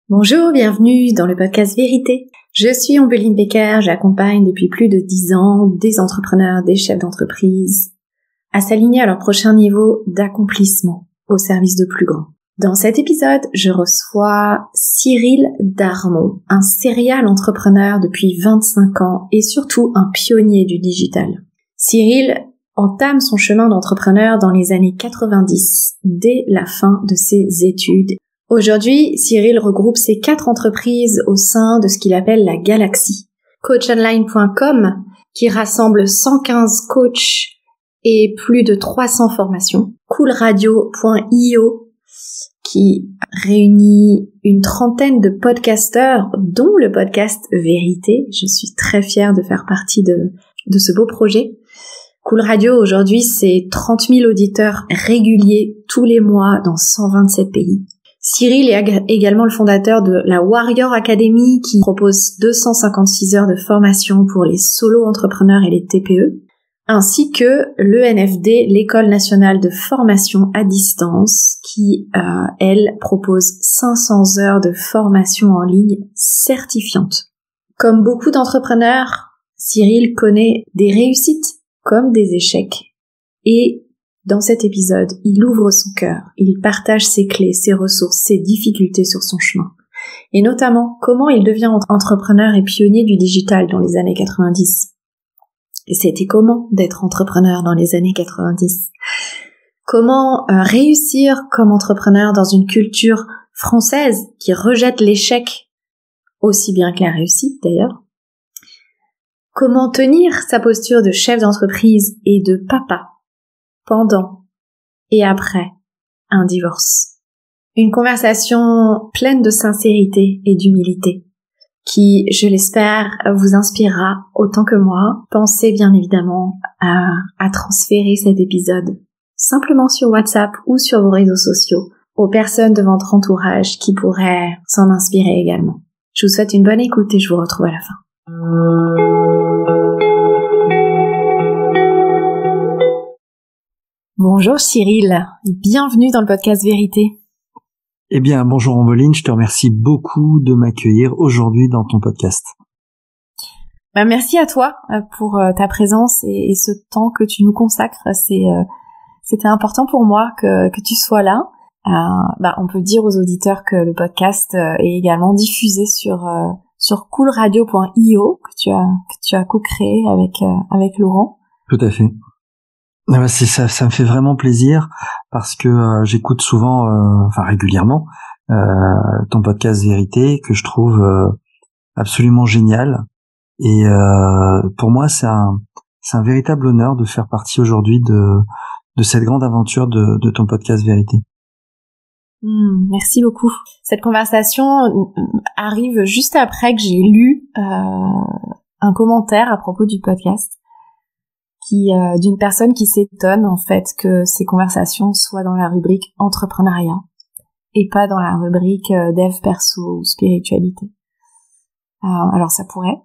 Bonjour, bienvenue dans le podcast Vérité. Je suis Ombeline Becker, j'accompagne depuis plus de 10 ans des entrepreneurs, des chefs d'entreprise à s'aligner à leur prochain niveau d'accomplissement au service de plus grand. Dans cet épisode, je reçois Cyril Darmon, un serial entrepreneur depuis 25 ans et surtout un pionnier du digital. Cyril entame son chemin d'entrepreneur dans les années 90, dès la fin de ses études. Aujourd'hui, Cyril regroupe ses 4 entreprises au sein de ce qu'il appelle la Galaxie. Coachonline.com, qui rassemble 115 coachs et plus de 300 formations. Coolradio.io, qui réunit une trentaine de podcasteurs, dont le podcast Vérité. Je suis très fière de faire partie de ce beau projet. Cool Radio, aujourd'hui, c'est 30 000 auditeurs réguliers tous les mois dans 127 pays. Cyril est également le fondateur de la Warrior Academy qui propose 256 heures de formation pour les solo-entrepreneurs et les TPE, ainsi que l'ENFD, l'École nationale de formation à distance, qui, elle, propose 500 heures de formation en ligne certifiante. Comme beaucoup d'entrepreneurs, Cyril connaît des réussites comme des échecs. Et dans cet épisode, il ouvre son cœur, il partage ses clés, ses ressources, ses difficultés sur son chemin. Et notamment, comment il devient entrepreneur et pionnier du digital dans les années 90. Et c'était comment d'être entrepreneur dans les années 90. Comment réussir comme entrepreneur dans une culture française qui rejette l'échec aussi bien que la réussite d'ailleurs. Comment tenir sa posture de chef d'entreprise et de papa pendant et après un divorce. Une conversation pleine de sincérité et d'humilité qui, je l'espère, vous inspirera autant que moi. Pensez bien évidemment à transférer cet épisode simplement sur WhatsApp ou sur vos réseaux sociaux aux personnes de votre entourage qui pourraient s'en inspirer également. Je vous souhaite une bonne écoute et je vous retrouve à la fin. Bonjour Cyril, bienvenue dans le podcast Vérité. Eh bien, bonjour Ombeline, je te remercie beaucoup de m'accueillir aujourd'hui dans ton podcast. Merci à toi pour ta présence et ce temps que tu nous consacres. C'était important pour moi que tu sois là. On peut dire aux auditeurs que le podcast est également diffusé sur coolradio.io que tu as co-créé avec Laurent. Tout à fait. Ça me fait vraiment plaisir parce que j'écoute souvent, régulièrement, ton podcast Vérité que je trouve absolument génial. Et pour moi, c'est un véritable honneur de faire partie aujourd'hui de cette grande aventure de ton podcast Vérité. Merci beaucoup. Cette conversation arrive juste après que j'ai lu un commentaire à propos du podcast d'une personne qui s'étonne en fait que ces conversations soient dans la rubrique entrepreneuriat et pas dans la rubrique dev perso ou spiritualité. Alors ça pourrait,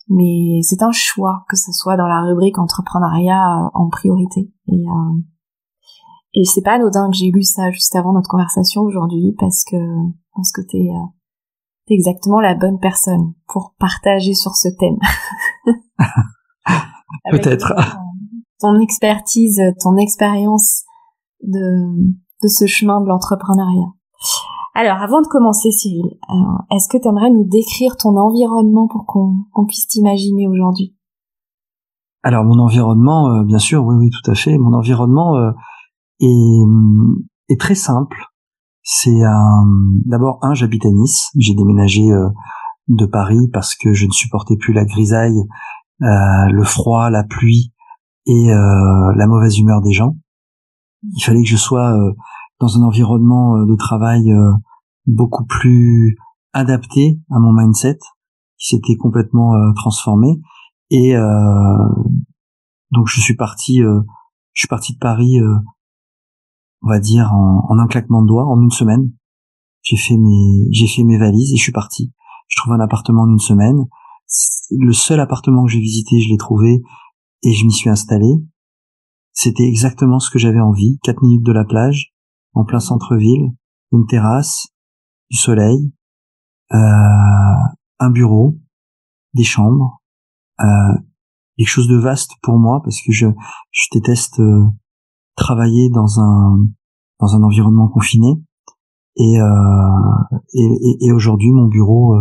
mais c'est un choix que ce soit dans la rubrique entrepreneuriat en priorité. Et c'est pas anodin que j'ai lu ça juste avant notre conversation aujourd'hui parce que je pense que t'es exactement la bonne personne pour partager sur ce thème. Peut-être. Ton expertise, ton expérience de ce chemin de l'entrepreneuriat. Alors, avant de commencer, Cyril, est-ce que tu aimerais nous décrire ton environnement pour qu'on puisse t'imaginer aujourd'hui? Alors, mon environnement, bien sûr, oui, tout à fait. Mon environnement est très simple. C'est d'abord j'habite à Nice. J'ai déménagé de Paris parce que je ne supportais plus la grisaille, le froid, la pluie et la mauvaise humeur des gens. Il fallait que je sois dans un environnement de travail beaucoup plus adapté à mon mindset, qui s'était complètement transformé. Et donc je suis parti de Paris, on va dire en un claquement de doigts, en une semaine. J'ai fait mes valises et je suis parti. Je trouve un appartement en une semaine. Le seul appartement que j'ai visité, je l'ai trouvé et je m'y suis installé. c'était exactement ce que j'avais envie. 4 minutes de la plage, en plein centre-ville, une terrasse, du soleil, un bureau, des chambres, quelque chose de vaste pour moi parce que je déteste travailler dans un environnement confiné. Et aujourd'hui, mon bureau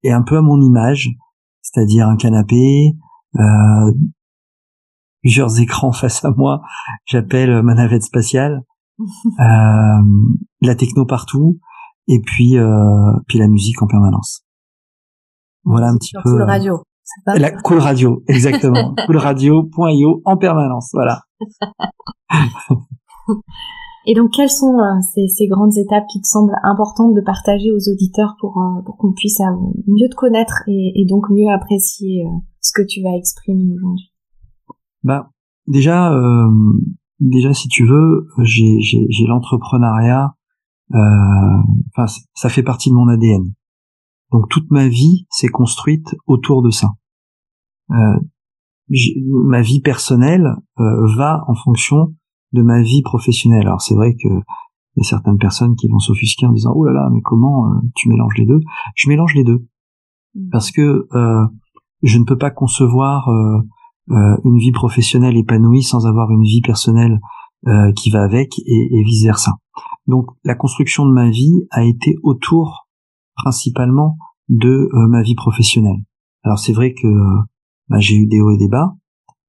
est un peu à mon image, c'est-à-dire un canapé, plusieurs écrans face à moi, j'appelle ma navette spatiale, la techno partout, et puis la musique en permanence. Voilà un petit peu. Cool Radio. C'est ça, la Cool Radio, exactement. Coolradio.io en permanence, voilà. Et donc, quelles sont ces grandes étapes qui te semblent importantes de partager aux auditeurs pour qu'on puisse mieux te connaître et donc mieux apprécier ce que tu vas exprimer aujourd'hui? Bah, déjà, si tu veux, j'ai l'entrepreneuriat. Enfin, ça fait partie de mon ADN. Donc toute ma vie s'est construite autour de ça. Ma vie personnelle va en fonction de ma vie professionnelle. Alors c'est vrai que il y a certaines personnes qui vont s'offusquer en disant oh là là, mais comment tu mélanges les deux? Je mélange les deux parce que je ne peux pas concevoir une vie professionnelle épanouie sans avoir une vie personnelle qui va avec et vice versa. Donc la construction de ma vie a été autour principalement de ma vie professionnelle. Alors c'est vrai que j'ai eu des hauts et des bas,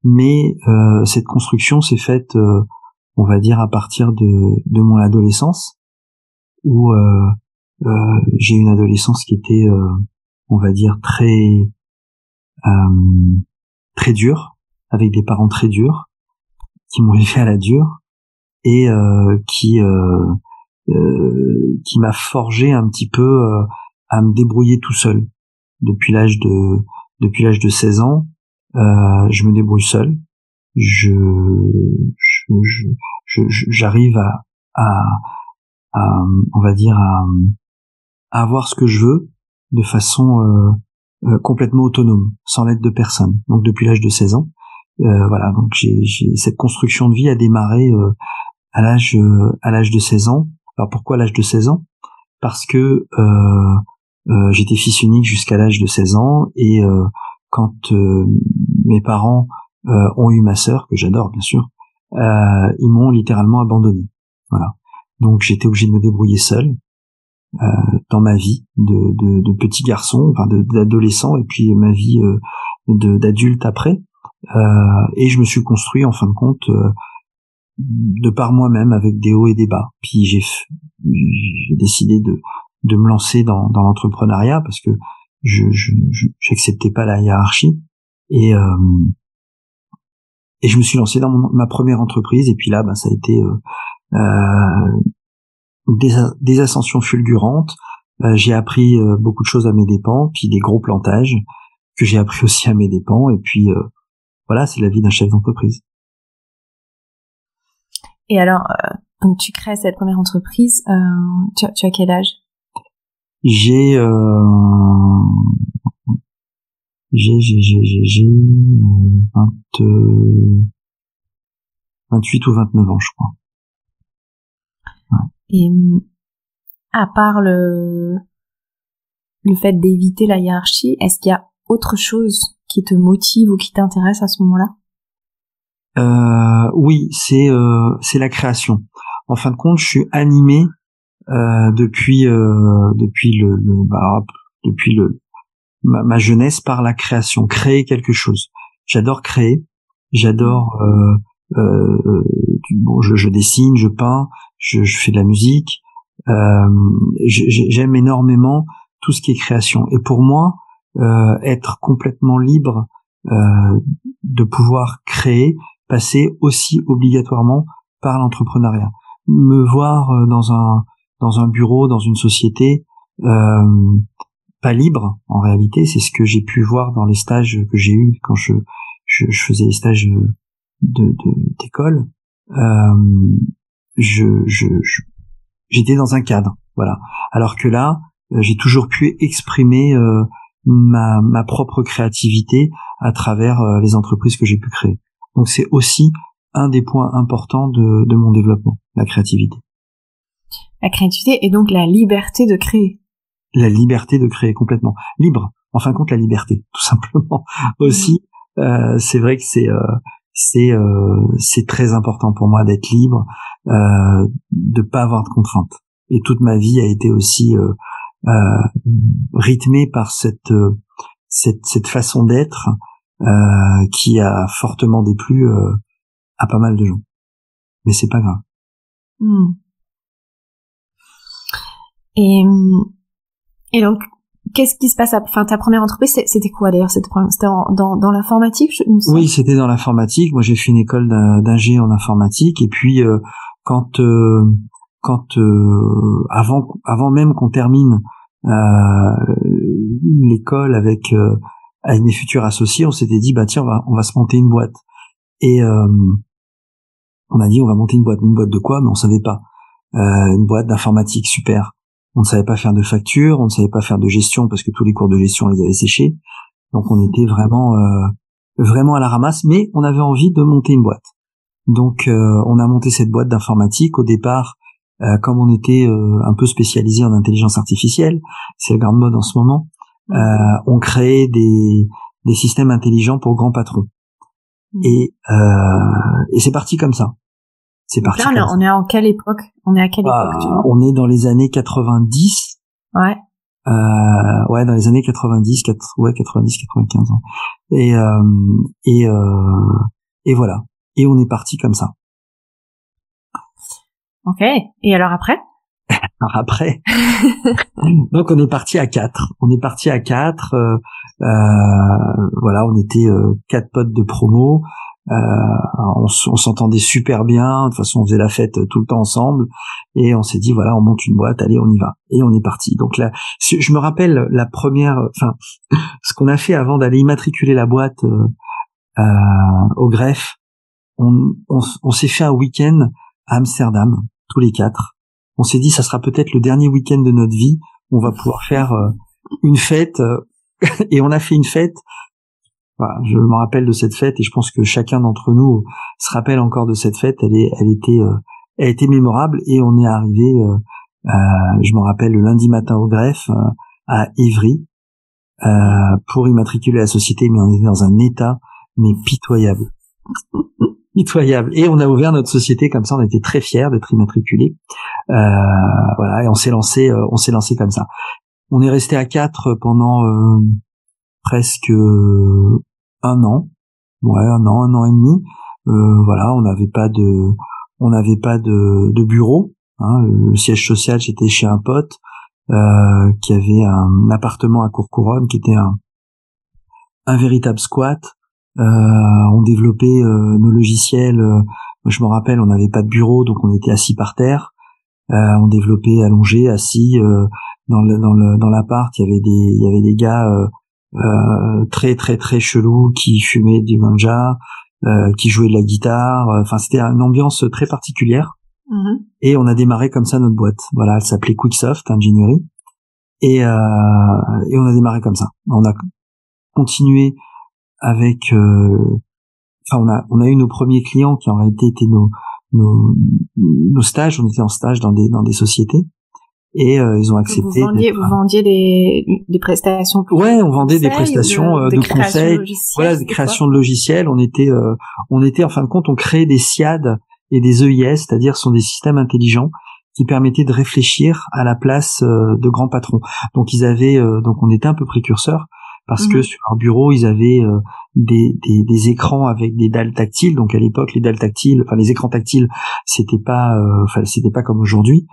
mais cette construction s'est faite on va dire à partir de mon adolescence où j'ai eu une adolescence qui était on va dire très dure, avec des parents très durs qui m'ont élevé à la dure et qui m'a forgé un petit peu à me débrouiller tout seul. Depuis l'âge de 16 ans, je me débrouille seul. J'arrive à on va dire à avoir ce que je veux de façon complètement autonome, sans l'aide de personne. Donc depuis l'âge de 16 ans, voilà. Donc j'ai cette construction de vie a démarré à l'âge de 16 ans. Alors pourquoi l'âge de 16 ans? Parce que j'étais fils unique jusqu'à l'âge de 16 ans et quand mes parents ont eu ma sœur, que j'adore bien sûr, ils m'ont littéralement abandonné. Voilà. Donc j'étais obligé de me débrouiller seul dans ma vie de petit garçon, enfin d'adolescent et puis ma vie d'adulte après. Et je me suis construit en fin de compte de par moi-même avec des hauts et des bas. Puis j'ai décidé de me lancer dans l'entrepreneuriat parce que j'acceptais pas la hiérarchie et je me suis lancé dans ma première entreprise et puis là ça a été des ascensions fulgurantes. J'ai appris beaucoup de choses à mes dépens, puis des gros plantages que j'ai appris aussi à mes dépens et puis voilà, c'est la vie d'un chef d'entreprise. Et alors, donc tu crées cette première entreprise, tu as quel âge? J'ai 28 ou 29 ans, je crois. Ouais. Et à part le fait d'éviter la hiérarchie, est-ce qu'il y a autre chose qui te motive ou qui t'intéresse à ce moment-là? Oui, c'est la création. En fin de compte, je suis animé depuis ma jeunesse par la création, créer quelque chose. J'adore créer, j'adore je dessine, je peins, je fais de la musique. J'aime énormément tout ce qui est création. Et pour moi, être complètement libre de pouvoir créer passer aussi obligatoirement par l'entrepreneuriat. Me voir dans un bureau, dans une société pas libre, en réalité, c'est ce que j'ai pu voir dans les stages que j'ai eus quand je faisais les stages d'école. J'étais dans un cadre, voilà. Alors que là, j'ai toujours pu exprimer ma propre créativité à travers les entreprises que j'ai pu créer. Donc c'est aussi un des points importants de mon développement, la créativité. La créativité et donc la liberté de créer. La liberté de créer complètement. Libre, en fin de compte la liberté, tout simplement. Aussi, c'est vrai que c'est très important pour moi d'être libre, de pas avoir de contraintes. Et toute ma vie a été aussi rythmée par cette façon d'être qui a fortement déplu à pas mal de gens. Mais c'est pas grave. Et donc, qu'est-ce qui se passe enfin, ta première entreprise, c'était quoi d'ailleurs? C'était dans l'informatique, Oui, c'était dans l'informatique. Moi, j'ai fait une école d'ingé en informatique. Et puis, avant même qu'on termine l'école avec mes futurs associés, on s'était dit, bah tiens, on va se monter une boîte. Et on a dit, on va monter une boîte. Une boîte de quoi? Mais on savait pas. Une boîte d'informatique, super. On ne savait pas faire de facture, on ne savait pas faire de gestion parce que tous les cours de gestion on les avait séchés. Donc on était vraiment à la ramasse, mais on avait envie de monter une boîte. Donc on a monté cette boîte d'informatique. Au départ, comme on était un peu spécialisé en intelligence artificielle, c'est la grande mode en ce moment, on créait des systèmes intelligents pour grands patrons. Et c'est parti comme ça. C'est parti. Là, on est en quelle époque? On est à quelle époque, tu vois? On est dans les années 90. Ouais. Dans les années 90, 95 ans. Et voilà. Et on est parti comme ça. Ok. Et alors après? Alors après. Donc on est parti à 4. On était 4 potes de promo. On s'entendait super bien. De toute façon, on faisait la fête tout le temps ensemble, et on s'est dit voilà, on monte une boîte, allez, on y va, et on est parti. Donc là, je me rappelle la première, ce qu'on a fait avant d'aller immatriculer la boîte au greffe. On s'est fait un week-end à Amsterdam, tous les 4. On s'est dit ça sera peut-être le dernier week-end de notre vie. On va pouvoir faire une fête, et on a fait une fête. Voilà, je me rappelle de cette fête, et je pense que chacun d'entre nous se rappelle encore de cette fête. Elle était mémorable, et on est arrivé, je me rappelle, le lundi matin au greffe à Évry pour immatriculer la société, mais on était dans un état pitoyable. Et on a ouvert notre société comme ça. On était très fiers d'être immatriculés. Et on s'est lancé comme ça. On est resté à 4 pendant presque un an et demi. On n'avait pas de bureau. Le siège social, c'était chez un pote qui avait un appartement à Courcouronnes, qui était un véritable squat. On développait nos logiciels. Je me rappelle, on n'avait pas de bureau, donc on était assis par terre. On développait allongé, assis. Dans l'appart, il y avait des gars très très très chelous qui fumaient du ganja, qui jouaient de la guitare. C'était une ambiance très particulière. Et on a démarré comme ça notre boîte. Voilà, elle s'appelait Quicksoft Engineering, et on a démarré comme ça. On a continué avec on a eu nos premiers clients qui en réalité étaient nos stages. On était en stage dans des sociétés, et ils ont accepté. Vous vendiez des prestations. Ouais, on vendait des prestations de conseil. Voilà, des créations de logiciels. On était en fin de compte, on créait des SIAD et des EIS, c'est-à-dire sont des systèmes intelligents qui permettaient de réfléchir à la place de grands patrons. Donc on était un peu précurseurs, parce que sur leur bureau, ils avaient des écrans avec des dalles tactiles. Donc à l'époque, les dalles tactiles, les écrans tactiles, c'était pas comme aujourd'hui.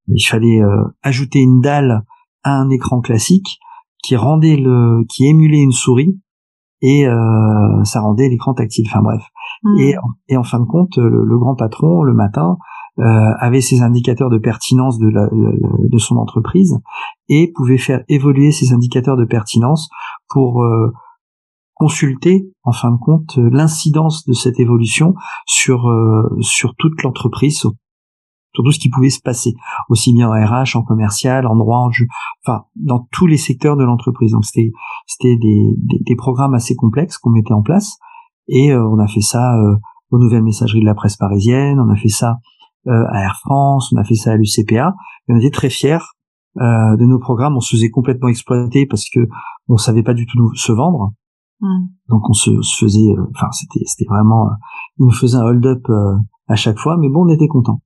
Il fallait ajouter une dalle à un écran classique qui émulait une souris, et ça rendait l'écran tactile. Enfin bref. Et en fin de compte, le grand patron, le matin, avait ses indicateurs de pertinence de son entreprise, et pouvait faire évoluer ces indicateurs de pertinence pour consulter, en fin de compte, l'incidence de cette évolution sur toute l'entreprise, sur tout ce qui pouvait se passer, aussi bien en RH, en commercial, en droit, enfin dans tous les secteurs de l'entreprise. Donc c'était des programmes assez complexes qu'on mettait en place, et on a fait ça aux nouvelles messageries de la presse parisienne, on a fait ça à Air France, on a fait ça à l'UCPA, et on était très fiers de nos programmes. On se faisait complètement exploiter parce que on savait pas du tout se vendre. Donc on se faisait, enfin c'était vraiment, ils nous faisaient un hold-up à chaque fois, mais bon, on était contents.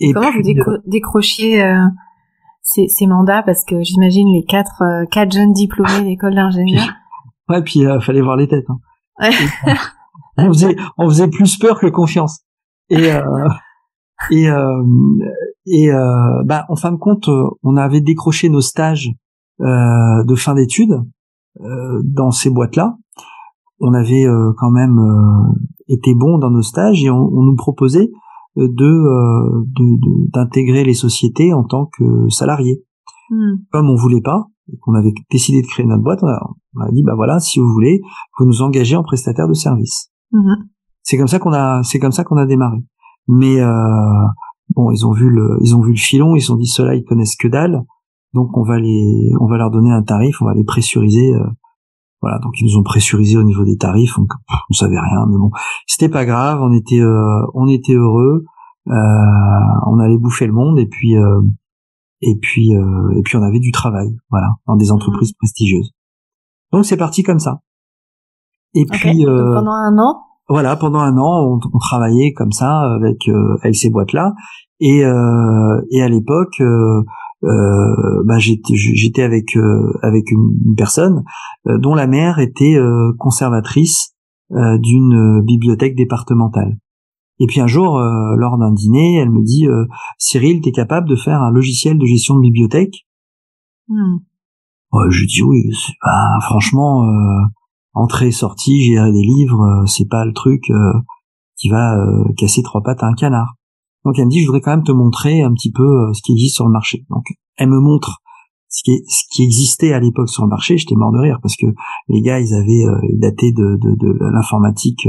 Et comment puis, vous décrochiez ces mandats, parce que j'imagine les quatre jeunes diplômés d'école d'ingénieur. Ouais, puis fallait voir les têtes. Hein. Ouais. On faisait plus peur que confiance. Bah en fin de compte, on avait décroché nos stages de fin d'études dans ces boîtes-là. On avait quand même été bons dans nos stages, et on nous proposait d'intégrer les sociétés en tant que salariés. Comme on voulait pas, et qu'on avait décidé de créer notre boîte, on a dit bah voilà, si vous voulez, vous nous engagez en prestataire de service. C'est comme ça qu'on a démarré. Mais bon, ils ont vu le filon, ils se sont dit ceux-là ils connaissent que dalle, donc on va leur donner un tarif, on va les pressuriser. Voilà, donc ils nous ont pressurisé au niveau des tarifs, on savait rien, mais bon, c'était pas grave, on était heureux, on allait bouffer le monde, et puis on avait du travail, voilà, dans des entreprises prestigieuses. Donc c'est parti comme ça. Et puis donc pendant un an. Voilà, pendant un an, on travaillait comme ça avec ces boîtes-là, et à l'époque. Bah j'étais avec une personne dont la mère était conservatrice d'une bibliothèque départementale. Et puis un jour, lors d'un dîner, elle me dit Cyril, t'es capable de faire un logiciel de gestion de bibliothèque? Je dis oui. Franchement, entrée et sortie, gérer des livres, c'est pas le truc qui va casser trois pattes à un canard. Donc elle me dit, je voudrais quand même te montrer un petit peu ce qui existe sur le marché. Donc elle me montre ce qui existait à l'époque sur le marché. J'étais mort de rire parce que les gars, ils avaient daté de l'informatique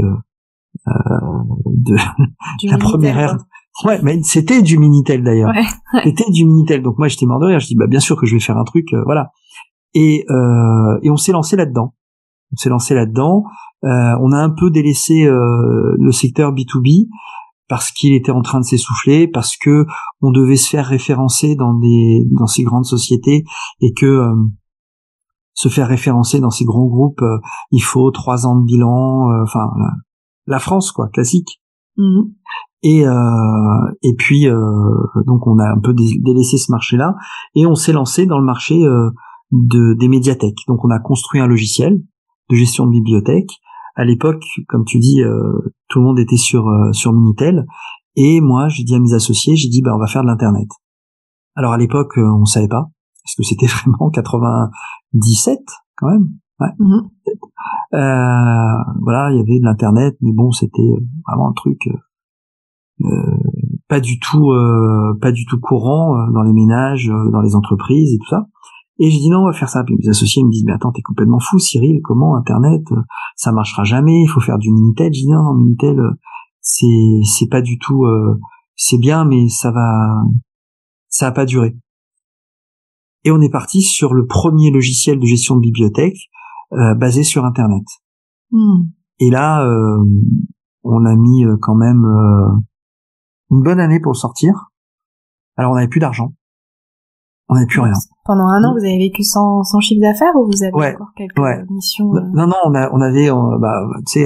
de la première ère. Ouais, mais c'était du Minitel d'ailleurs. Ouais. C'était du Minitel. Donc moi j'étais mort de rire. Je dis bah bien sûr que je vais faire un truc, voilà. Et on s'est lancé là-dedans. On a un peu délaissé le secteur B2B. Parce qu'il était en train de s'essouffler, parce que on devait se faire référencer dans ces grandes sociétés, et que se faire référencer dans ces grands groupes, il faut 3 ans de bilan, enfin la France quoi, classique. Et puis donc on a un peu délaissé ce marché-là, et on s'est lancé dans le marché des médiathèques. Donc on a construit un logiciel de gestion de bibliothèque. À l'époque, comme tu dis, tout le monde était sur Minitel, et moi j'ai dit à mes associés, j'ai dit bah on va faire de l'internet. Alors à l'époque on savait pas, parce que c'était vraiment 97 quand même. Ouais. Voilà, il y avait de l'internet, mais bon c'était vraiment un truc pas du tout courant dans les ménages, dans les entreprises et tout ça. Et j'ai dit non, on va faire ça. Puis mes associés me disent mais attends, t'es complètement fou Cyril, comment internet, ça marchera jamais, il faut faire du Minitel. J'ai dit non, Minitel c'est pas du tout, c'est bien mais ça va pas durer. Et on est parti sur le premier logiciel de gestion de bibliothèque basé sur internet. Et là on a mis quand même une bonne année pour le sortir. Alors on n'avait plus d'argent. On n'avait plus rien. Pendant un an, vous avez vécu sans chiffre d'affaires, ou vous avez encore quelques missions Non, on avait, tu sais,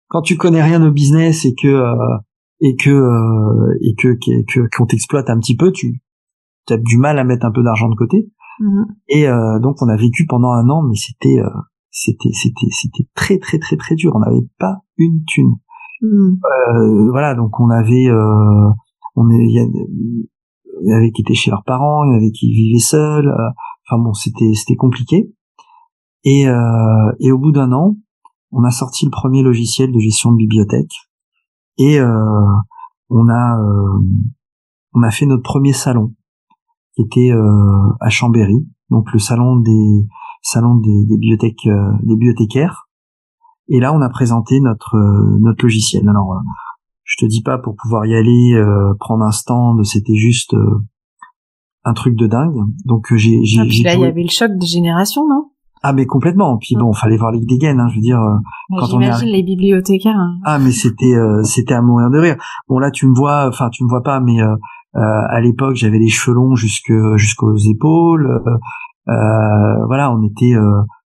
quand tu connais rien au business et qu'on t'exploite un petit peu, tu as du mal à mettre un peu d'argent de côté. Et donc on a vécu pendant un an, mais c'était très très très très dur. On n'avait pas une thune. Voilà, donc on avait, il y avait qui étaient chez leurs parents, il y en avait qui vivaient seuls. Enfin bon, c'était compliqué. Et au bout d'un an, on a sorti le premier logiciel de gestion de bibliothèque, et on a fait notre premier salon, qui était à Chambéry, donc le salon des bibliothèques, des bibliothécaires. Et là, on a présenté notre logiciel. Alors Je te dis pas pour pouvoir y aller, prendre un stand, c'était juste un truc de dingue. Donc j'ai puis là il y avait le choc des générations, non? Ah mais complètement. Puis bon, fallait voir les dégaines, hein, je veux dire. Quand j'imagine les bibliothécaires. Hein. Ah mais c'était à mourir de rire. Bon là tu me vois pas, mais à l'époque j'avais les cheveux longs jusqu'aux épaules. Voilà, on était.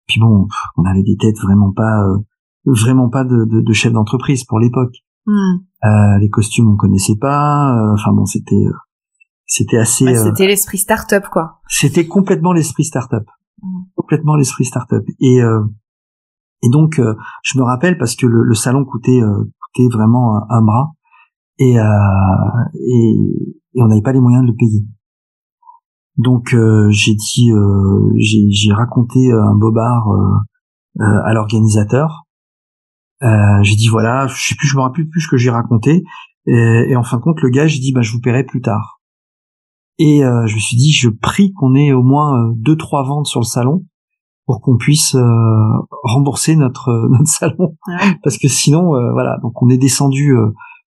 Puis bon, on avait des têtes vraiment pas de chef d'entreprise pour l'époque. Les costumes on connaissait pas. Enfin bon, c'était assez. C'était l'esprit start-up quoi. C'était complètement l'esprit start-up. Complètement l'esprit start-up. Et donc je me rappelle parce que le salon coûtait vraiment un bras et on n'avait pas les moyens de le payer. Donc j'ai raconté un bobard à l'organisateur. J'ai dit voilà, je me rappelle plus ce que j'ai raconté et en fin de compte le gars j'ai dit je vous paierai plus tard. Et je me suis dit je prie qu'on ait au moins 2-3 ventes sur le salon pour qu'on puisse rembourser notre salon parce que sinon voilà, donc on est descendu,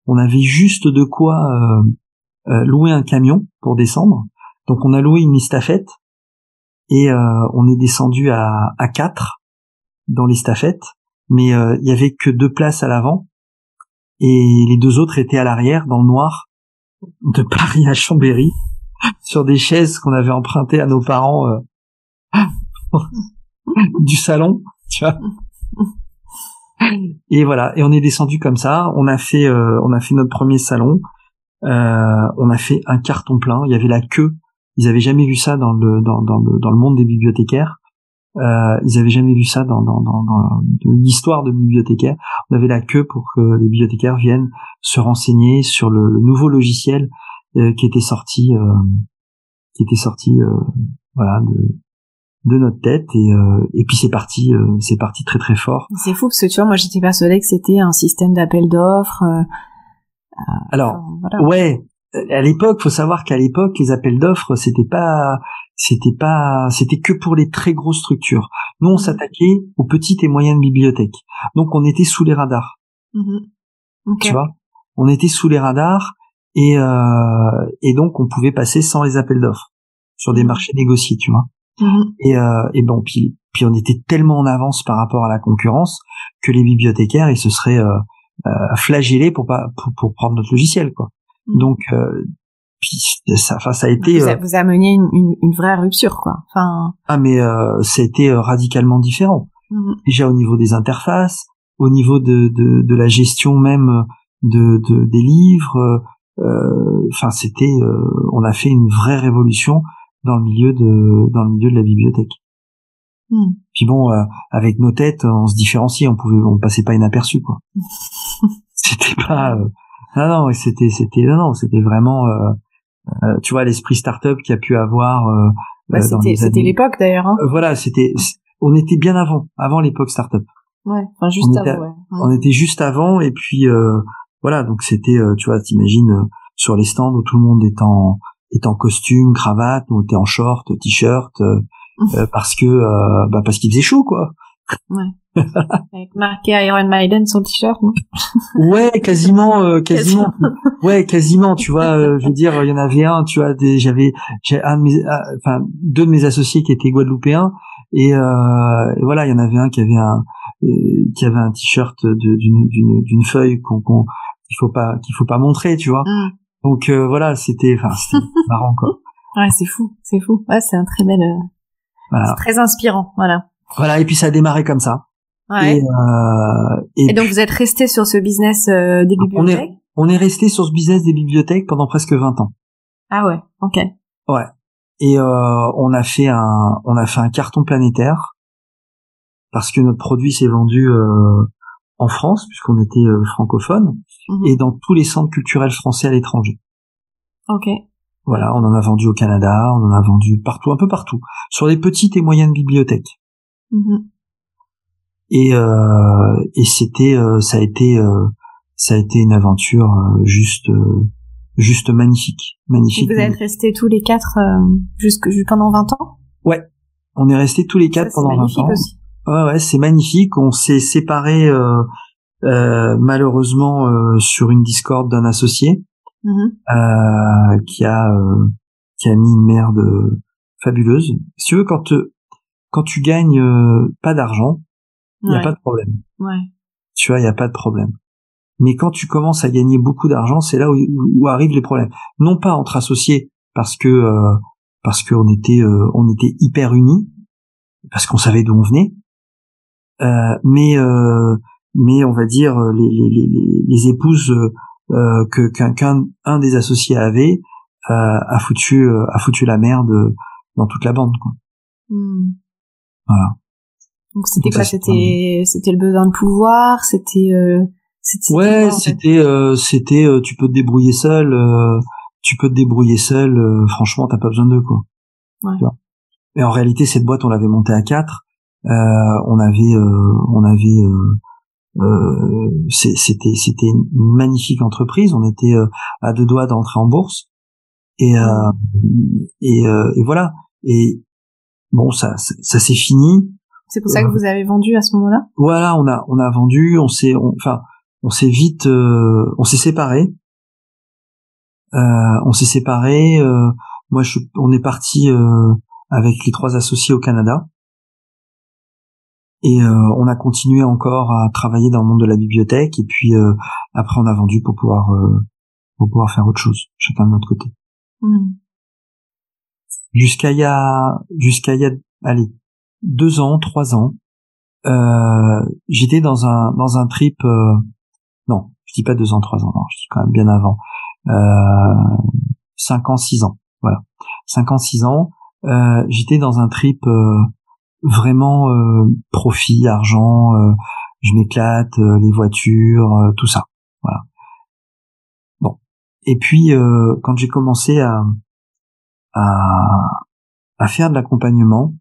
on avait juste de quoi louer un camion pour descendre. Donc on a loué une estafette et on est descendu à 4 dans l'estafette, mais il y avait que 2 places à l'avant et les 2 autres étaient à l'arrière dans le noir de Paris à Chambéry sur des chaises qu'on avait empruntées à nos parents du salon, tu vois. Et voilà, et on est descendu comme ça, on a fait notre premier salon, on a fait un carton plein, il y avait la queue. Ils avaient jamais vu ça dans le monde des bibliothécaires. Ils avaient jamais vu ça dans l'histoire de bibliothécaires. On avait la queue pour que les bibliothécaires viennent se renseigner sur le nouveau logiciel qui était sorti voilà de notre tête et puis c'est parti très très fort. C'est fou parce que tu vois, moi j'étais persuadée que c'était un système d'appel d'offres. Alors voilà. Ouais. À l'époque, faut savoir qu'à l'époque, les appels d'offres, c'était que pour les très grosses structures. Nous, on s'attaquait aux petites et moyennes bibliothèques. Donc, on était sous les radars. Okay. Tu vois, on était sous les radars et donc on pouvait passer sans les appels d'offres sur des marchés négociés, tu vois. Et bon, puis on était tellement en avance par rapport à la concurrence que les bibliothécaires, ils se seraient flagellés pour prendre notre logiciel, quoi. Donc puis ça a été vous ameniez une vraie rupture quoi. Enfin mais ça a été radicalement différent. Déjà au niveau des interfaces, au niveau de la gestion même des livres, enfin c'était on a fait une vraie révolution dans le milieu de la bibliothèque. Puis bon avec nos têtes on se différenciait, on passait pas inaperçu quoi. C'était pas non, c'était vraiment tu vois l'esprit start-up qu'il y a pu avoir c'était l'époque d'ailleurs hein. Voilà, on était bien avant l'époque start-up. Ouais, enfin juste avant on était juste avant et puis voilà, donc c'était tu vois, t'imagines sur les stands où tout le monde est en costume, cravate, nous on était en short, t-shirt parce qu'il faisait chaud quoi. Ouais. Avec marqué Iron Maiden sur le t-shirt, non? Ouais, quasiment. Ouais, quasiment, tu vois, je veux dire, il y en avait un, tu vois, j'ai deux de mes associés qui étaient guadeloupéens, et voilà, il y en avait un qui avait un t-shirt d'une feuille qu'il faut pas montrer, tu vois. Donc, voilà, c'était marrant, quoi. Ouais, c'est fou. Ouais, c'est un très bel, voilà. C'est très inspirant, voilà. Voilà, et puis ça a démarré comme ça. Ouais. Et donc vous êtes resté sur ce business des bibliothèques? On est resté sur ce business des bibliothèques pendant presque 20 ans. Ah ouais, ok. Ouais. Et on a fait un carton planétaire parce que notre produit s'est vendu en France puisqu'on était francophone et dans tous les centres culturels français à l'étranger. Ok. Voilà, on en a vendu au Canada, on en a vendu partout, un peu partout, sur les petites et moyennes bibliothèques. Et c'était ça a été une aventure juste magnifique. Et vous êtes restés tous les 4 pendant 20 ans? Ouais, on est restés tous les 4 pendant 20 ans. Aussi. Ouais, c'est magnifique. On s'est séparés malheureusement sur une Discord d'un associé qui a mis une merde fabuleuse. Si tu veux, quand tu gagnes pas d'argent, il y a pas de problème. Ouais. Tu vois, il y a pas de problème. Mais quand tu commences à gagner beaucoup d'argent, c'est là où arrivent les problèmes. Non pas entre associés, parce qu'on était hyper unis, parce qu'on savait d'où on venait, mais on va dire les épouses qu'un des associés avait a foutu la merde dans toute la bande, quoi. Voilà. Donc c'était quoi? C'était le besoin de pouvoir, c'était ouais, c'était tu peux te débrouiller seul, franchement t'as pas besoin d'eux, quoi. Ouais. Et en réalité cette boîte on l'avait montée à 4, c'était une magnifique entreprise, on était à 2 doigts d'entrer en bourse et voilà. Et bon, ça s'est fini. C'est pour ça que vous avez vendu à ce moment-là? Voilà, on a vendu, on s'est vite on s'est séparés. On est parti avec les 3 associés au Canada. Et on a continué encore à travailler dans le monde de la bibliothèque, et puis après on a vendu pour pouvoir faire autre chose, chacun de notre côté. Jusqu'à il y a allez 2 ans, 3 ans, j'étais dans un trip, non, je dis pas 2 ans, 3 ans, non, je dis quand même bien avant, 5 ans, 6 ans, voilà, 5 ans, 6 ans, j'étais dans un trip vraiment profit, argent, je m'éclate, les voitures, tout ça, voilà. Bon, et puis quand j'ai commencé à faire de l'accompagnement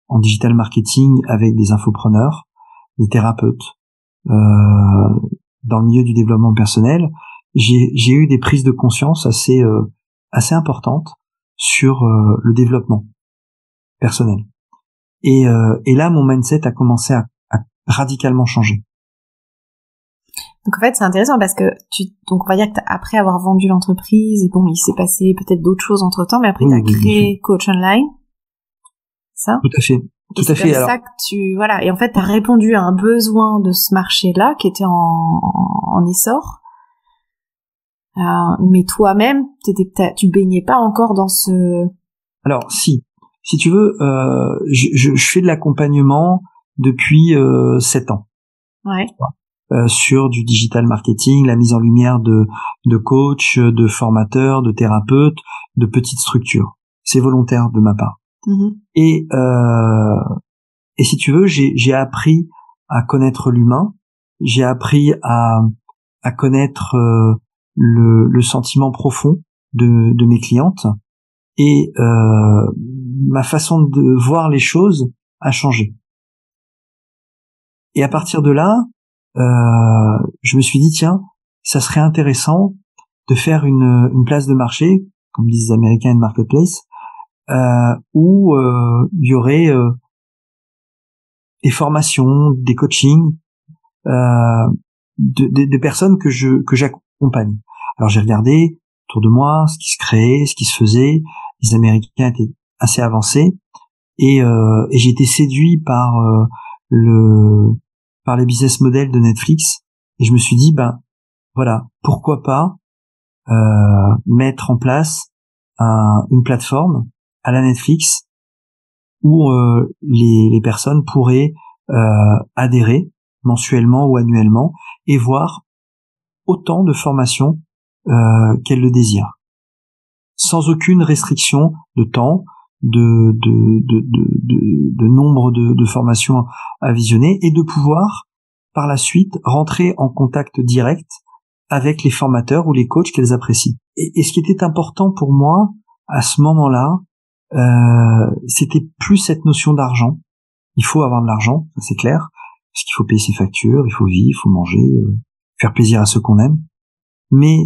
en digital marketing avec des infopreneurs, des thérapeutes, dans le milieu du développement personnel, j'ai eu des prises de conscience assez importantes sur le développement personnel. Et là, mon mindset a commencé à radicalement changer. Donc en fait, c'est intéressant parce que donc on va dire que après avoir vendu l'entreprise, et bon, il s'est passé peut-être d'autres choses entre temps, mais après tu as créé Coach Online. Ça? Tout à fait. Tout à fait. C'est ça que voilà. Et en fait, tu as répondu à un besoin de ce marché-là qui était en essor. Mais toi-même, tu baignais pas encore dans ce... Alors, si tu veux, je fais de l'accompagnement depuis 7 ans. Ouais. Sur du digital marketing, la mise en lumière de coachs, de formateurs, de thérapeutes, de petites structures. C'est volontaire de ma part. Et si tu veux, j'ai appris à connaître l'humain, j'ai appris à connaître le sentiment profond de mes clientes, et ma façon de voir les choses a changé. Et à partir de là, je me suis dit, tiens, ça serait intéressant de faire une place de marché, comme disent les Américains, une marketplace, où il y aurait des formations, des coachings, de personnes que j'accompagne. Alors j'ai regardé autour de moi ce qui se créait, ce qui se faisait. Les Américains étaient assez avancés, et j'ai été séduit par les business models de Netflix, et je me suis dit, ben voilà, pourquoi pas mettre en place une plateforme à la Netflix où les personnes pourraient adhérer mensuellement ou annuellement et voir autant de formations qu'elles le désirent, sans aucune restriction de temps, de nombre de formations à visionner, et de pouvoir par la suite rentrer en contact direct avec les formateurs ou les coachs qu'elles apprécient. Et ce qui était important pour moi à ce moment-là, c'était plus cette notion d'argent. Il faut avoir de l'argent, ça c'est clair, parce qu'il faut payer ses factures, il faut vivre, il faut manger, faire plaisir à ceux qu'on aime. Mais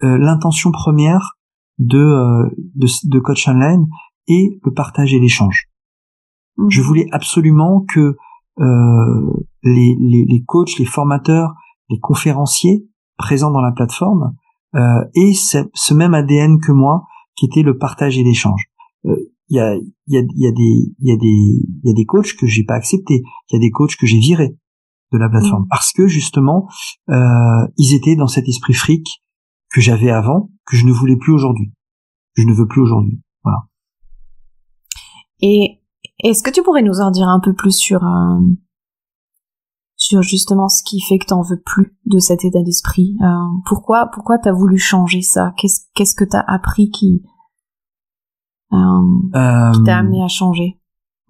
l'intention première de Coach Online est le partage et l'échange. Je voulais absolument que les coachs, les formateurs, les conférenciers présents dans la plateforme et ce même ADN que moi, qui était le partage et l'échange. Il y a des coachs que j'ai pas acceptés, il y a des coachs que j'ai virés de la plateforme parce que justement ils étaient dans cet esprit fric que j'avais avant, que je ne voulais plus aujourd'hui, que je ne veux plus aujourd'hui. Voilà. Et est-ce que tu pourrais nous en dire un peu plus sur justement ce qui fait que t'en veux plus de cet état d'esprit? Pourquoi t'as voulu changer ça? Qu'est-ce que t'as appris qui t'a amené à changer?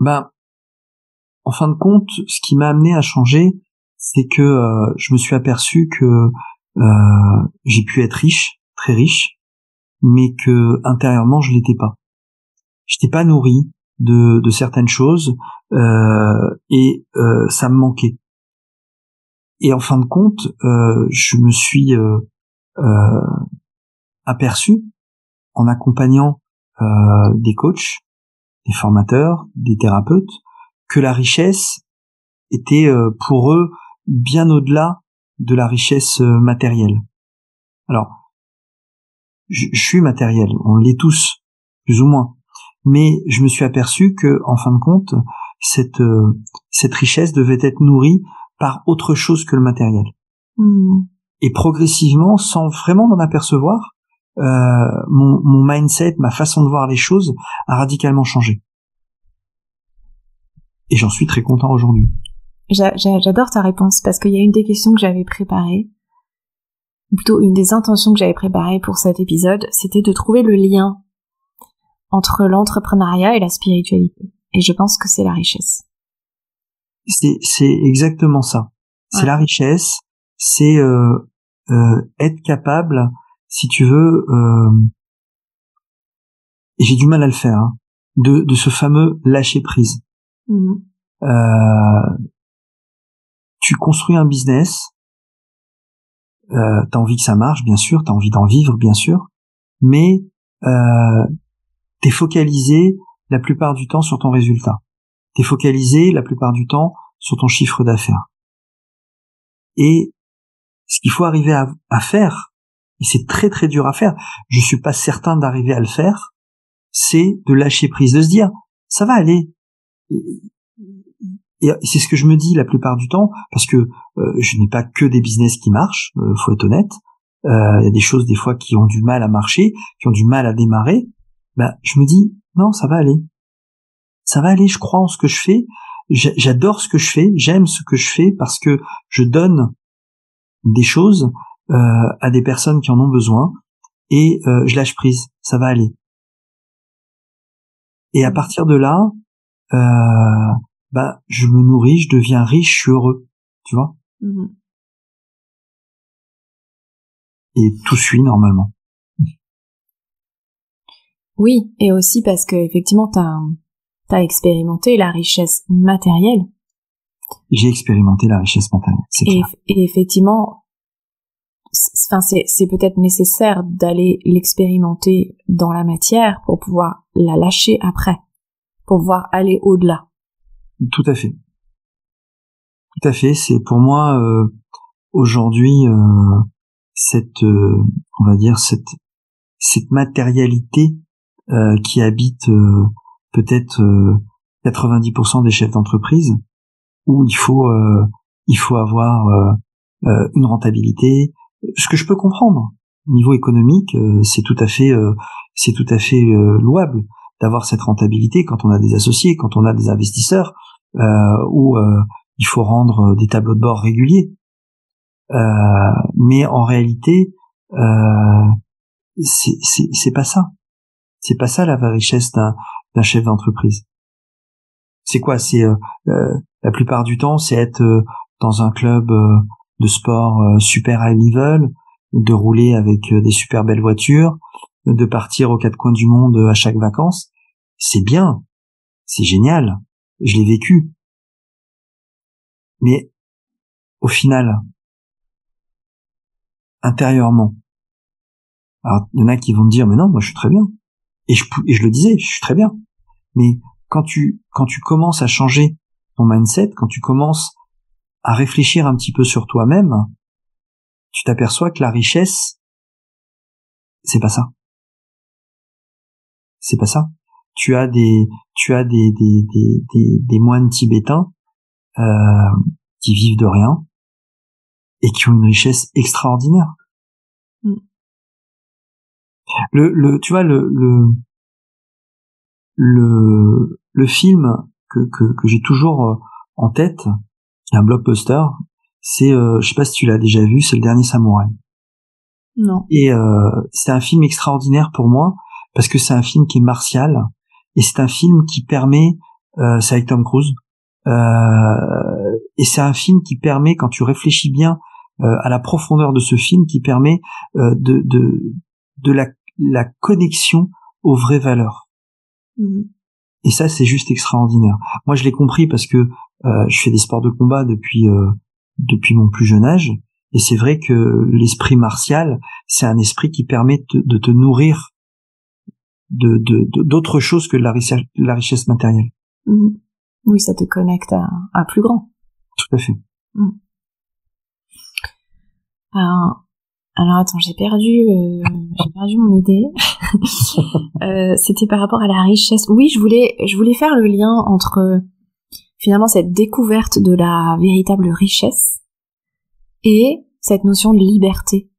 En fin de compte, ce qui m'a amené à changer, c'est que je me suis aperçu que j'ai pu être riche, très riche, mais que intérieurement je l'étais pas. J'étais pas nourri de certaines choses et ça me manquait. Et en fin de compte, je me suis aperçu en accompagnant des coachs, des formateurs, des thérapeutes, que la richesse était pour eux bien au-delà de la richesse matérielle. Alors, je suis matériel, on l'est tous, plus ou moins. Mais je me suis aperçu que, en fin de compte, cette richesse devait être nourrie par autre chose que le matériel. Et progressivement, sans vraiment m'en apercevoir, mon mindset, ma façon de voir les choses a radicalement changé. Et j'en suis très content aujourd'hui. J'adore ta réponse parce qu'il y a une des questions que j'avais préparées, ou plutôt une des intentions que j'avais préparées pour cet épisode, c'était de trouver le lien entre l'entrepreneuriat et la spiritualité. Et je pense que c'est la richesse. C'est exactement ça. C'est la richesse, c'est être capable, si tu veux, et j'ai du mal à le faire, hein, de ce fameux lâcher prise. Tu construis un business, t'as envie que ça marche, bien sûr, t'as envie d'en vivre, bien sûr, mais t'es focalisé la plupart du temps sur ton résultat. T'es focalisé la plupart du temps sur ton chiffre d'affaires. Et ce qu'il faut arriver à faire, et c'est très très dur à faire, je suis pas certain d'arriver à le faire, c'est de lâcher prise, de se dire, ça va aller. Et c'est ce que je me dis la plupart du temps, parce que je n'ai pas que des business qui marchent, faut être honnête. Il y a des choses des fois qui ont du mal à marcher, qui ont du mal à démarrer. Je me dis, non, ça va aller. Ça va aller, je crois en ce que je fais. J'adore ce que je fais, j'aime ce que je fais parce que je donne des choses à des personnes qui en ont besoin et je lâche prise, ça va aller. Et à partir de là, je me nourris, je deviens riche, je suis heureux, tu vois. Et tout suit normalement. Oui, et aussi parce que effectivement t'as expérimenté la richesse matérielle. J'ai expérimenté la richesse matérielle, c'est clair. Et effectivement, c'est peut-être nécessaire d'aller l'expérimenter dans la matière pour pouvoir la lâcher après, pour pouvoir aller au-delà. Tout à fait. Tout à fait. C'est pour moi aujourd'hui on va dire cette matérialité qui habite peut-être 90% des chefs d'entreprise, où il faut avoir une rentabilité. Ce que je peux comprendre au niveau économique, c'est tout à fait louable d'avoir cette rentabilité quand on a des associés, quand on a des investisseurs, où il faut rendre des tableaux de bord réguliers. Mais en réalité, c'est pas ça. C'est pas ça la vraie richesse d'un chef d'entreprise. C'est quoi? C'est la plupart du temps, c'est être dans un club de sport super high level, de rouler avec des super belles voitures, de partir aux quatre coins du monde à chaque vacances. C'est bien, c'est génial, je l'ai vécu. Mais au final, intérieurement, alors il y en a qui vont me dire mais non, moi je suis très bien. Et je le disais, je suis très bien. Mais quand tu commences à changer ton mindset, quand tu commences à réfléchir un petit peu sur toi-même, tu t'aperçois que la richesse, c'est pas ça. C'est pas ça. Tu as des moines tibétains qui vivent de rien et qui ont une richesse extraordinaire. Tu vois le film que j'ai toujours en tête, qui est un blockbuster, c'est je sais pas si tu l'as déjà vu, c'est Le Dernier Samouraï. Non. Et c'est un film extraordinaire pour moi parce que c'est un film qui est martial et c'est un film qui permet c'est avec Tom Cruise et c'est un film qui permet, quand tu réfléchis bien à la profondeur de ce film, qui permet de la connexion aux vraies valeurs. Et ça, c'est juste extraordinaire. Moi, je l'ai compris parce que je fais des sports de combat depuis mon plus jeune âge. Et c'est vrai que l'esprit martial, c'est un esprit qui permet de te nourrir d'autres choses que la richesse matérielle. Oui, ça te connecte à plus grand. Tout à fait. Alors attends, j'ai perdu mon idée. C'était par rapport à la richesse. Oui, je voulais faire le lien entre finalement cette découverte de la véritable richesse et cette notion de liberté,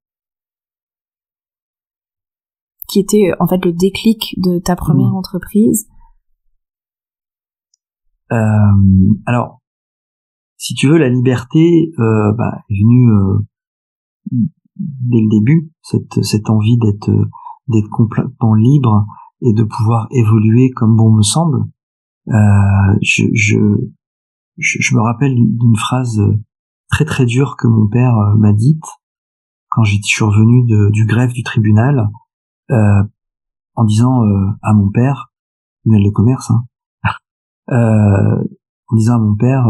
qui était en fait le déclic de ta première entreprise. Alors, si tu veux, la liberté est venue dès le début, cette envie d'être complètement libre et de pouvoir évoluer comme bon me semble. Je me rappelle d'une phrase très très dure que mon père m'a dite quand je suis revenu du greffe du tribunal, en disant à mon père, tribunal de commerce, en disant à mon père,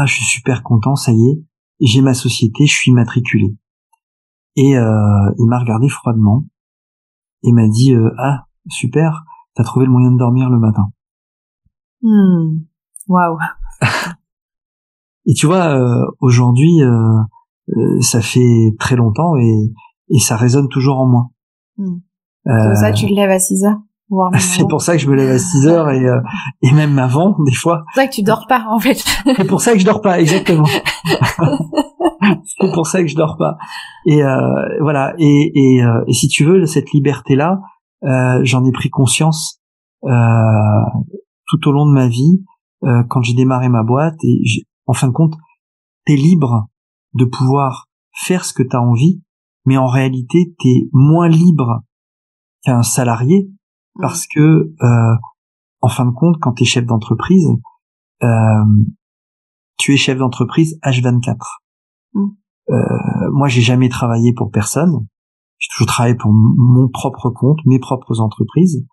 je suis super content, ça y est, j'ai ma société, je suis immatriculé. Et il m'a regardé froidement et m'a dit, super, t'as trouvé le moyen de dormir le matin. Waouh. Et tu vois, aujourd'hui, ça fait très longtemps et ça résonne toujours en moi. C'est pour ça que tu te lèves à 6h. C'est pour ça que je me lève à 6h et même avant, des fois. C'est pour ça que tu dors pas, en fait. C'est pour ça que je dors pas, exactement. C'est pour ça que je dors pas. Et voilà. Et si tu veux, cette liberté-là, j'en ai pris conscience tout au long de ma vie, quand j'ai démarré ma boîte. Et en fin de compte, t'es libre de pouvoir faire ce que t'as envie, mais en réalité, t'es moins libre qu'un salarié. Parce que, en fin de compte, quand tu es chef d'entreprise, tu es chef d'entreprise H24. Moi, j'ai jamais travaillé pour personne. J'ai toujours travaillé pour mon propre compte, mes propres entreprises.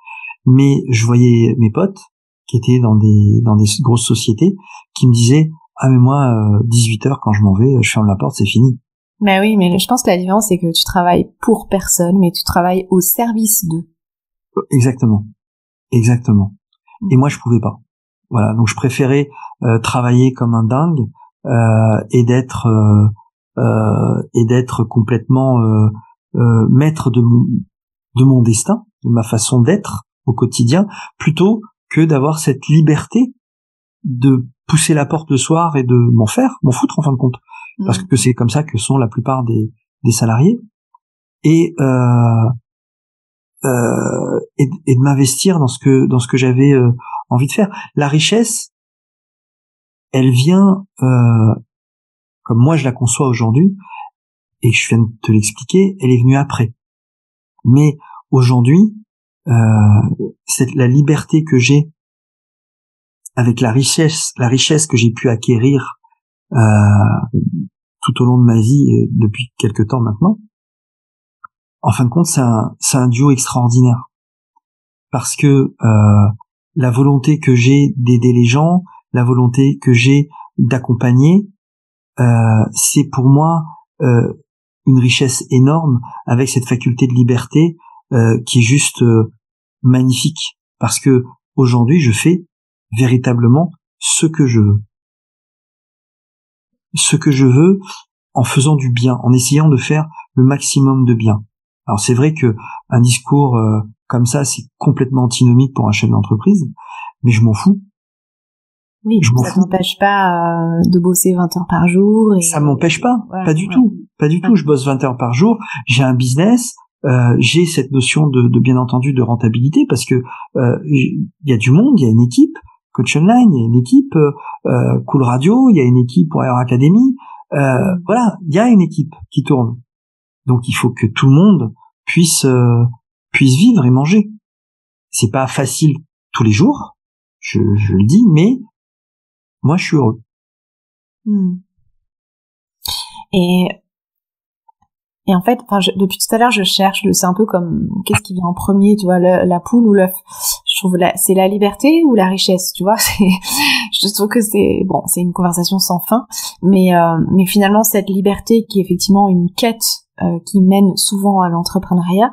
Mais je voyais mes potes qui étaient dans des grosses sociétés qui me disaient « Ah, mais moi, 18h, quand je m'en vais, je ferme la porte, c'est fini. » Mais oui, mais je pense que la différence, c'est que tu travailles pour personne, mais tu travailles au service d'eux. Exactement. Et moi, je pouvais pas. Voilà. Donc, je préférais travailler comme un dingue et d'être complètement maître de mon destin, de ma façon d'être au quotidien, plutôt que d'avoir cette liberté de pousser la porte le soir et de m'en foutre en fin de compte, parce que c'est comme ça que sont la plupart des salariés. Et de m'investir dans ce que j'avais envie de faire. La richesse, elle vient comme moi je la conçois aujourd'hui, et je viens de te l'expliquer, elle est venue après. Mais aujourd'hui, la liberté que j'ai avec la richesse que j'ai pu acquérir tout au long de ma vie et depuis quelque temps maintenant, en fin de compte, c'est un duo extraordinaire. Parce que la volonté que j'ai d'aider les gens, la volonté que j'ai d'accompagner, c'est pour moi une richesse énorme, avec cette faculté de liberté qui est juste magnifique. Parce que aujourd'hui, je fais véritablement ce que je veux. Ce que je veux en faisant du bien, en essayant de faire le maximum de bien. Alors c'est vrai que un discours comme ça, c'est complètement antinomique pour un chef d'entreprise, mais je m'en fous. Oui, ça t'empêche pas de bosser 20 heures par jour. Ça m'empêche pas, pas du tout. Je bosse 20 heures par jour, j'ai un business, j'ai cette notion de bien entendu de rentabilité parce que il y a du monde, il y a une équipe, Coach Online, il y a une équipe Cool Radio, il y a une équipe pour Air Academy, voilà, il y a une équipe qui tourne. Donc il faut que tout le monde puisse vivre et manger. C'est pas facile tous les jours, je le dis, mais moi je suis heureux. Et en fait, depuis tout à l'heure, je cherche, c'est un peu comme qu'est-ce qui vient en premier, tu vois, la poule ou l'œuf. Je trouve c'est la liberté ou la richesse, tu vois. Je trouve que c'est une conversation sans fin, mais finalement cette liberté qui est effectivement une quête qui mène souvent à l'entrepreneuriat,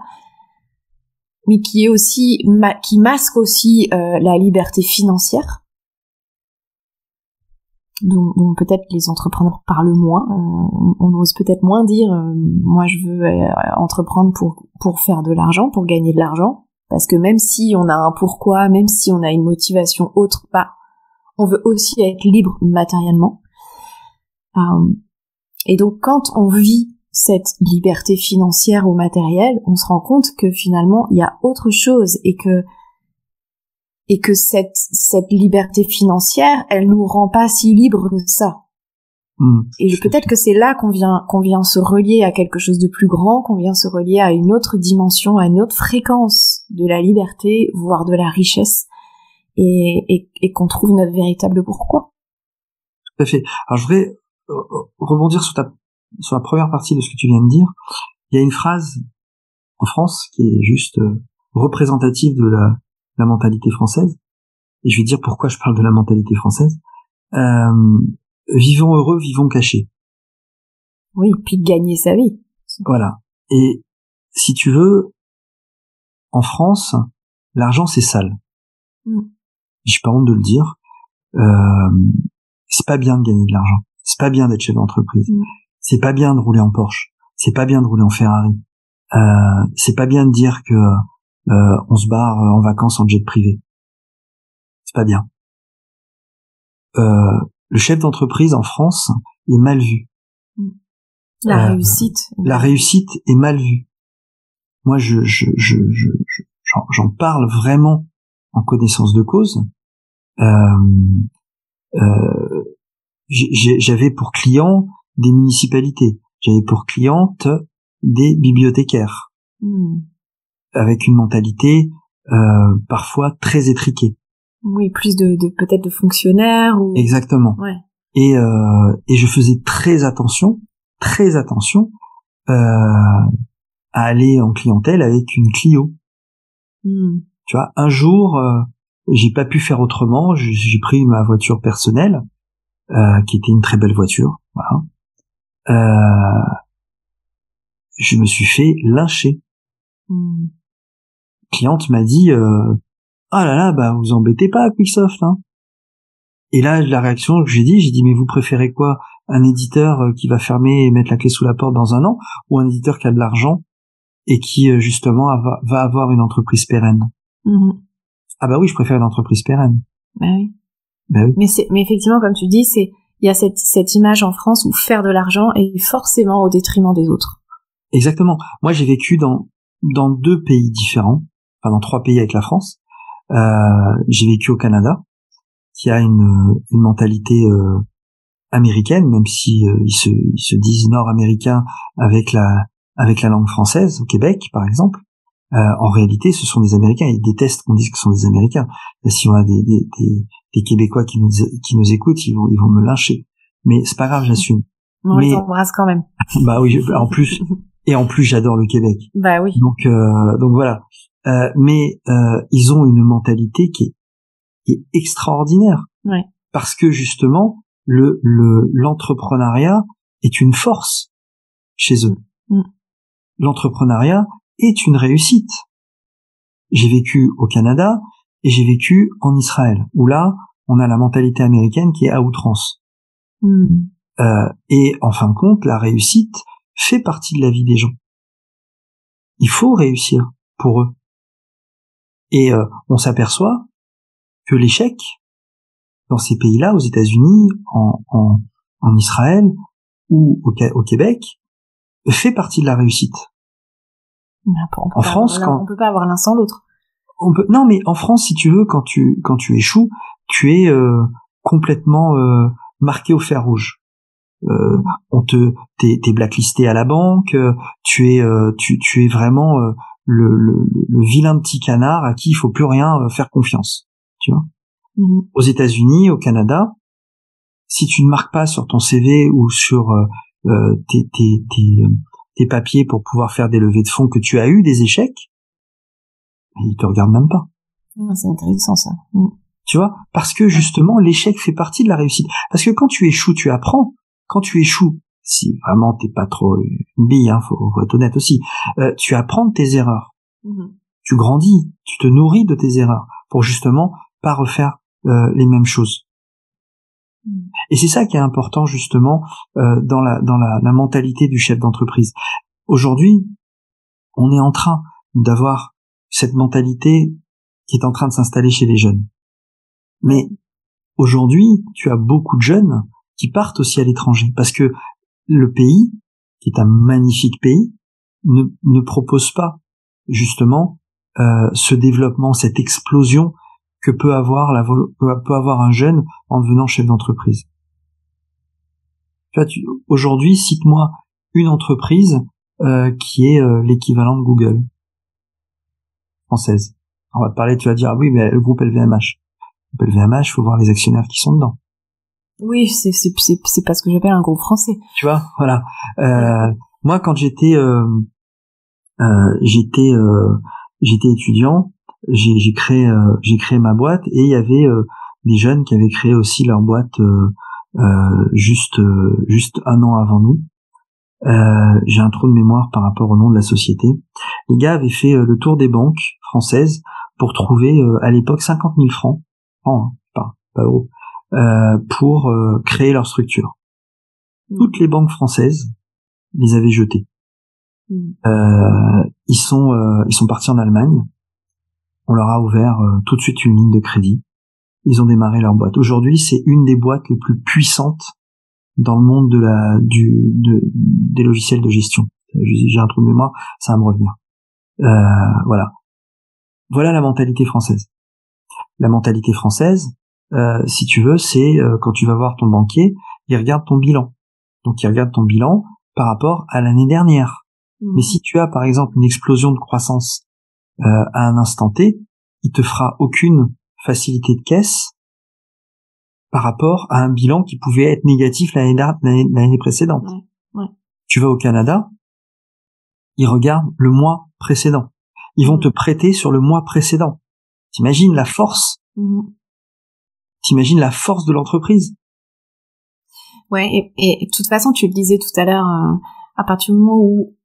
mais qui est aussi qui masque aussi la liberté financière. dont peut-être les entrepreneurs parlent moins. On ose peut-être moins dire moi je veux entreprendre pour faire de l'argent, pour gagner de l'argent, parce que même si on a un pourquoi, même si on a une motivation autre, on veut aussi être libre matériellement. Et donc quand on vit cette liberté financière ou matérielle, on se rend compte que finalement il y a autre chose et que cette liberté financière, elle nous rend pas si libres que ça. Et peut-être que c'est là qu'on vient se relier à quelque chose de plus grand, qu'on vient se relier à une autre dimension, à une autre fréquence de la liberté, voire de la richesse, et qu'on trouve notre véritable pourquoi. Tout à fait. Alors je voudrais rebondir sur la première partie de ce que tu viens de dire. Il y a une phrase en France qui est juste représentative de la mentalité française, et je vais dire pourquoi je parle de la mentalité française. Vivons heureux, vivons cachés. Oui, puis gagner sa vie. Voilà. Et si tu veux, en France, l'argent c'est sale. J'ai pas honte de le dire. C'est pas bien de gagner de l'argent. C'est pas bien d'être chef d'entreprise. C'est pas bien de rouler en Porsche. C'est pas bien de rouler en Ferrari. C'est pas bien de dire que on se barre en vacances en jet privé. C'est pas bien. Le chef d'entreprise en France est mal vu. La réussite est mal vue. Moi, j'en parle vraiment en connaissance de cause. J'avais pour clients des municipalités. J'avais pour clientes des bibliothécaires. Avec une mentalité parfois très étriquée. Oui, plus de peut-être de fonctionnaires ou... Exactement. Ouais. Et je faisais très attention à aller en clientèle avec une Clio. Tu vois, un jour j'ai pas pu faire autrement, j'ai pris ma voiture personnelle qui était une très belle voiture, voilà. Je me suis fait lyncher. Cliente m'a dit ah là là, bah vous embêtez pas Quicksoft, hein. Et là la réaction que j'ai dit mais vous préférez quoi, un éditeur qui va fermer et mettre la clé sous la porte dans un an, ou un éditeur qui a de l'argent et qui justement va avoir une entreprise pérenne? Ah bah oui, je préfère une entreprise pérenne. Bah oui. Mais effectivement, comme tu dis, il y a cette image en France où faire de l'argent est forcément au détriment des autres. Exactement. Moi j'ai vécu dans 2 pays différents, enfin dans 3 pays avec la France. J'ai vécu au Canada, qui a une mentalité américaine, même si ils se disent nord-américains avec la langue française, au Québec par exemple. En réalité, ce sont des Américains. Ils détestent qu'on dise que ce sont des Américains. Et si on a des Québécois qui nous écoutent, ils vont me lyncher. Mais c'est pas grave, j'assume. On les embrasse quand même. Bah oui, en plus j'adore le Québec. Bah oui. Donc voilà. Mais ils ont une mentalité qui est extraordinaire. Ouais. Parce que justement l'entrepreneuriat est une force chez eux. L'entrepreneuriat est une réussite. J'ai vécu au Canada et j'ai vécu en Israël, où là on a la mentalité américaine qui est à outrance. Et en fin de compte, la réussite fait partie de la vie des gens. Il faut réussir pour eux. Et on s'aperçoit que l'échec dans ces pays-là, aux États-Unis, en Israël ou au Québec, fait partie de la réussite. En France, on peut pas avoir l'un sans l'autre. Non, mais en France, si tu veux, quand tu échoues, tu es complètement marqué au fer rouge. T'es blacklisté à la banque, tu es vraiment le vilain petit canard à qui il faut plus rien faire confiance, tu vois. Aux États-Unis, au Canada, si tu ne marques pas sur ton CV ou sur tes papiers pour pouvoir faire des levées de fonds que tu as eu des échecs, ils te regardent même pas. C'est intéressant ça. Tu vois, parce que justement l'échec fait partie de la réussite. Parce que quand tu échoues, tu apprends. Quand tu échoues, si vraiment t'es pas trop une bille, faut être honnête aussi, tu apprends de tes erreurs. Tu grandis, tu te nourris de tes erreurs pour justement pas refaire les mêmes choses. Et c'est ça qui est important justement dans la mentalité du chef d'entreprise. Aujourd'hui, on est en train d'avoir cette mentalité qui est en train de s'installer chez les jeunes. Mais aujourd'hui, tu as beaucoup de jeunes qui partent aussi à l'étranger parce que le pays, qui est un magnifique pays, ne propose pas justement ce développement, cette explosion que peut avoir un jeune en devenant chef d'entreprise. Tu vois, aujourd'hui, cite-moi une entreprise qui est l'équivalent de Google française. On va te parler, tu vas dire, ah oui, mais le groupe LVMH. Le groupe LVMH, faut voir les actionnaires qui sont dedans. Oui, c'est pas ce que j'appelle un groupe français. Tu vois, voilà. Moi, quand j'étais étudiant, j'ai créé ma boîte et il y avait des jeunes qui avaient créé aussi leur boîte juste un an avant nous. J'ai un trou de mémoire par rapport au nom de la société. Les gars avaient fait le tour des banques françaises pour trouver à l'époque 50 000 francs, pas euros, pour créer leur structure. Toutes les banques françaises les avaient jetés. Ils sont partis en Allemagne. On leur a ouvert tout de suite une ligne de crédit. Ils ont démarré leur boîte. Aujourd'hui, c'est une des boîtes les plus puissantes dans le monde des logiciels de gestion. J'ai un trou de mémoire, ça va me revenir. Voilà. Voilà la mentalité française. La mentalité française, si tu veux, c'est quand tu vas voir ton banquier, il regarde ton bilan. Donc il regarde ton bilan par rapport à l'année dernière. Mais si tu as par exemple une explosion de croissance à un instant T, il te fera aucune facilité de caisse par rapport à un bilan qui pouvait être négatif l'année précédente. Ouais. Tu vas au Canada, ils regardent le mois précédent. Ils vont te prêter sur le mois précédent. T'imagines la force? T'imagines la force de l'entreprise? Ouais, et de toute façon, tu le disais tout à l'heure, à partir du moment où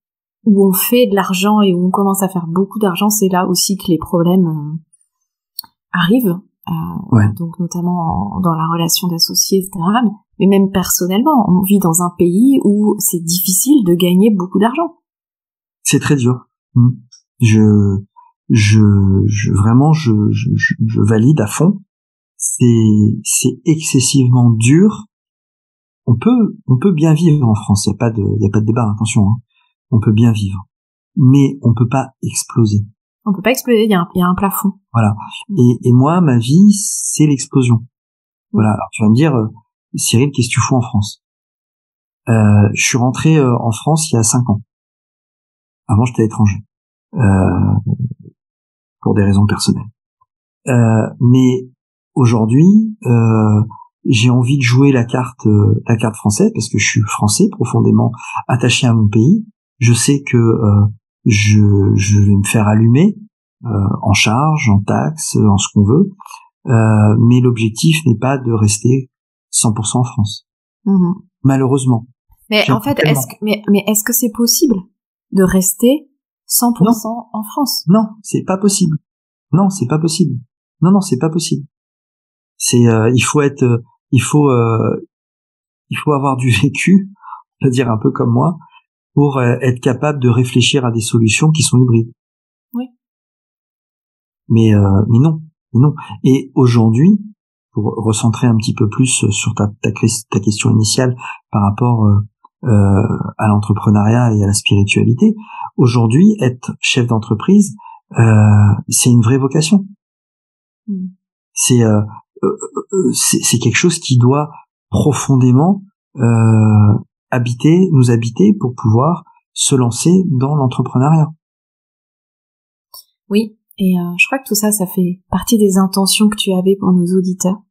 on fait de l'argent et où on commence à faire beaucoup d'argent, c'est là aussi que les problèmes arrivent. Donc notamment dans la relation d'associés, etc. Mais même personnellement, on vit dans un pays où c'est difficile de gagner beaucoup d'argent. C'est très dur. Je valide à fond. C'est excessivement dur. On peut bien vivre en France. Il y a pas de débat, attention, hein. On peut bien vivre. Mais on peut pas exploser. On peut pas exploser, il y a un plafond. Voilà. Et moi, ma vie, c'est l'explosion. Voilà. Alors, tu vas me dire, Cyril, qu'est-ce que tu fous en France? Je suis rentré en France il y a 5 ans. Avant, j'étais à l'étranger. Pour des raisons personnelles. Mais aujourd'hui, j'ai envie de jouer la carte française parce que je suis français, profondément attaché à mon pays. Je sais que je vais me faire allumer en charge, en taxes, en ce qu'on veut. Mais l'objectif n'est pas de rester 100% en France. Malheureusement. Mais en fait, est-ce que c'est possible de rester 100% en France? Non, c'est pas possible. Non, c'est pas possible. Non, c'est pas possible. C'est il faut il faut avoir du vécu, on va dire un peu comme moi, pour être capable de réfléchir à des solutions qui sont hybrides. Oui. Mais non. Et aujourd'hui, pour recentrer un petit peu plus sur ta question initiale par rapport à l'entrepreneuriat et à la spiritualité, aujourd'hui, être chef d'entreprise, c'est une vraie vocation. C'est quelque chose qui doit profondément nous habiter pour pouvoir se lancer dans l'entrepreneuriat. Oui, et je crois que tout ça, ça fait partie des intentions que tu avais pour nos auditeurs.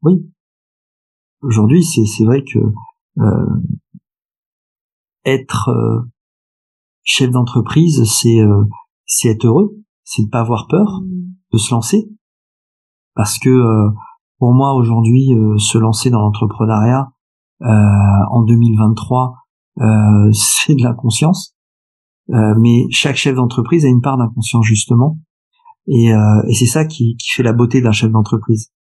Oui. Aujourd'hui, c'est vrai que être chef d'entreprise, c'est être heureux, c'est ne pas avoir peur de se lancer, parce que pour moi aujourd'hui, se lancer dans l'entrepreneuriat en 2023, c'est de l'inconscience, mais chaque chef d'entreprise a une part d'inconscience justement, et c'est ça qui fait la beauté d'un chef d'entreprise,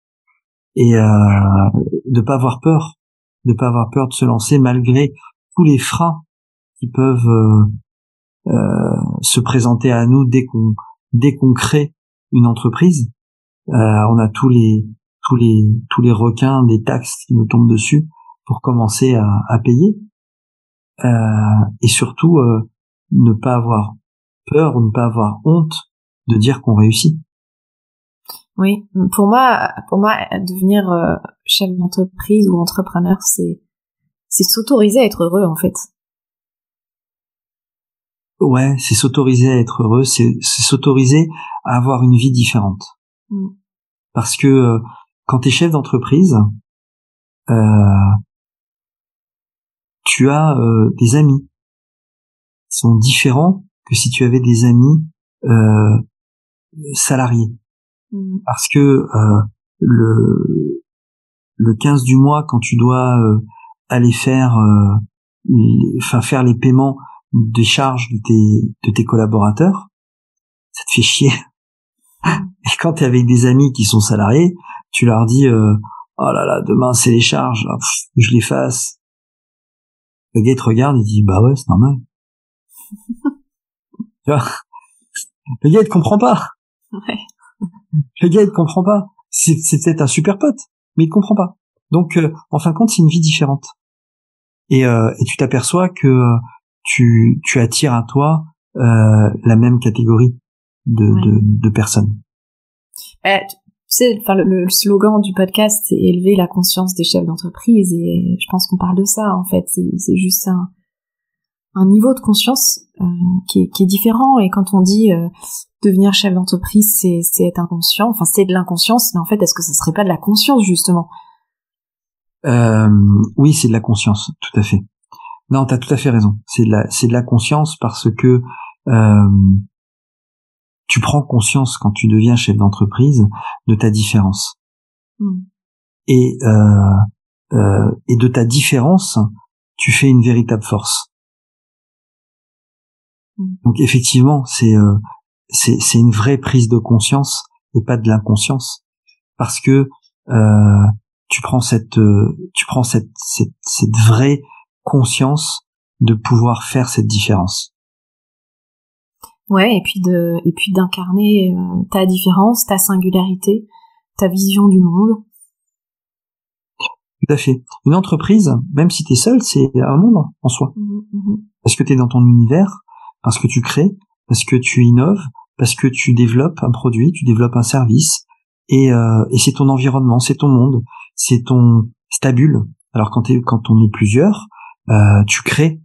et de pas avoir peur de se lancer malgré tous les freins qui peuvent se présenter à nous dès qu'on crée une entreprise. On a tous les requins des taxes qui nous tombent dessus pour commencer à payer, et surtout ne pas avoir peur ou ne pas avoir honte de dire qu'on réussit. Oui, pour moi devenir chef d'entreprise ou entrepreneur, c'est s'autoriser à être heureux en fait. Ouais, c'est s'autoriser à être heureux, c'est s'autoriser à avoir une vie différente. Parce que quand t'es chef d'entreprise, tu as des amis qui sont différents que si tu avais des amis salariés. Parce que le 15 du mois, quand tu dois aller faire les paiements des charges de tes collaborateurs, ça te fait chier. Et quand t'es avec des amis qui sont salariés, tu leur dis oh là là, demain c'est les charges, je les fasse. Le gars il te regarde, il dit bah ouais, c'est normal. Tu vois, le gars il te comprend pas. Ouais. Le gars il te comprend pas. C'est peut-être un super pote, mais il te comprend pas. Donc en fin de compte, c'est une vie différente. Et tu t'aperçois que tu attires à toi la même catégorie de personnes. Tu sais, enfin le slogan du podcast, c'est élever la conscience des chefs d'entreprise, et je pense qu'on parle de ça en fait. C'est juste un niveau de conscience qui est différent. Et quand on dit devenir chef d'entreprise, c'est être inconscient. Enfin, c'est de l'inconscience, mais en fait, est-ce que ça serait pas de la conscience justement? Oui, c'est de la conscience, tout à fait. Non, t'as tout à fait raison. C'est de la conscience parce que tu prends conscience quand tu deviens chef d'entreprise de ta différence. Et de ta différence, tu fais une véritable force. Donc effectivement, c'est une vraie prise de conscience et pas de l'inconscience, parce que tu prends cette vraie conscience de pouvoir faire cette différence. Ouais, et puis d'incarner ta différence, ta singularité, ta vision du monde. Tout à fait. Une entreprise, même si t'es seul, c'est un monde en soi. Parce que t'es dans ton univers, parce que tu crées, parce que tu innoves, parce que tu développes un produit, tu développes un service, et c'est ton environnement, c'est ton monde, c'est ta bulle. Alors quand on est plusieurs, tu crées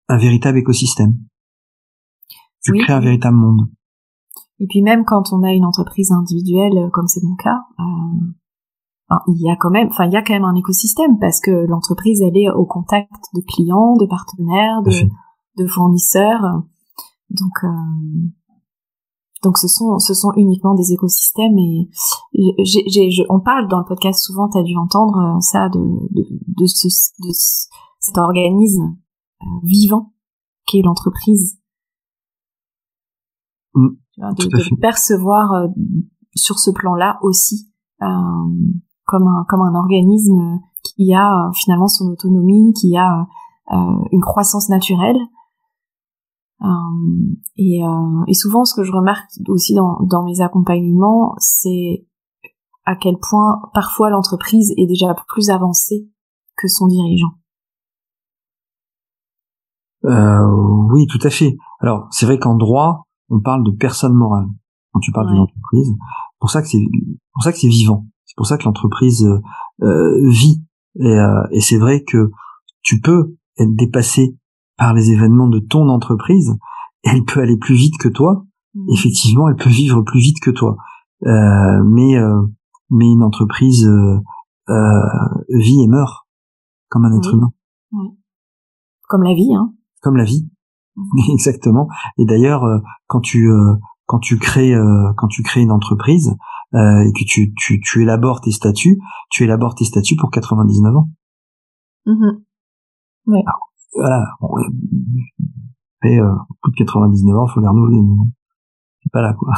un véritable écosystème. Tu crées un véritable monde. Et puis même quand on a une entreprise individuelle, comme c'est mon cas, il y a quand même un écosystème, parce que l'entreprise, elle est au contact de clients, de partenaires, de fournisseurs. Donc ce sont uniquement des écosystèmes, et on parle dans le podcast souvent, t'as dû entendre ça de cet organisme vivant qu'est l'entreprise. De percevoir sur ce plan-là aussi comme un organisme qui a finalement son autonomie, qui a une croissance naturelle. Et souvent, ce que je remarque aussi dans mes accompagnements, c'est à quel point parfois l'entreprise est déjà plus avancée que son dirigeant. Oui, tout à fait. Alors, c'est vrai qu'en droit, on parle de personne morale quand tu parles d'une entreprise. C'est pour ça que c'est vivant. C'est pour ça que l'entreprise vit. Et c'est vrai que tu peux être dépassé par les événements de ton entreprise. Elle peut aller plus vite que toi. Effectivement, elle peut vivre plus vite que toi. Mais une entreprise vit et meurt comme un être humain. Oui. Comme la vie, hein. Comme la vie. Exactement. Et d'ailleurs, quand tu crées une entreprise et que tu élabores tes statuts pour 99 ans. Oui. Alors, voilà. Et au bout de 99 ans, faut les renouveler, mais bon, c'est pas là, quoi.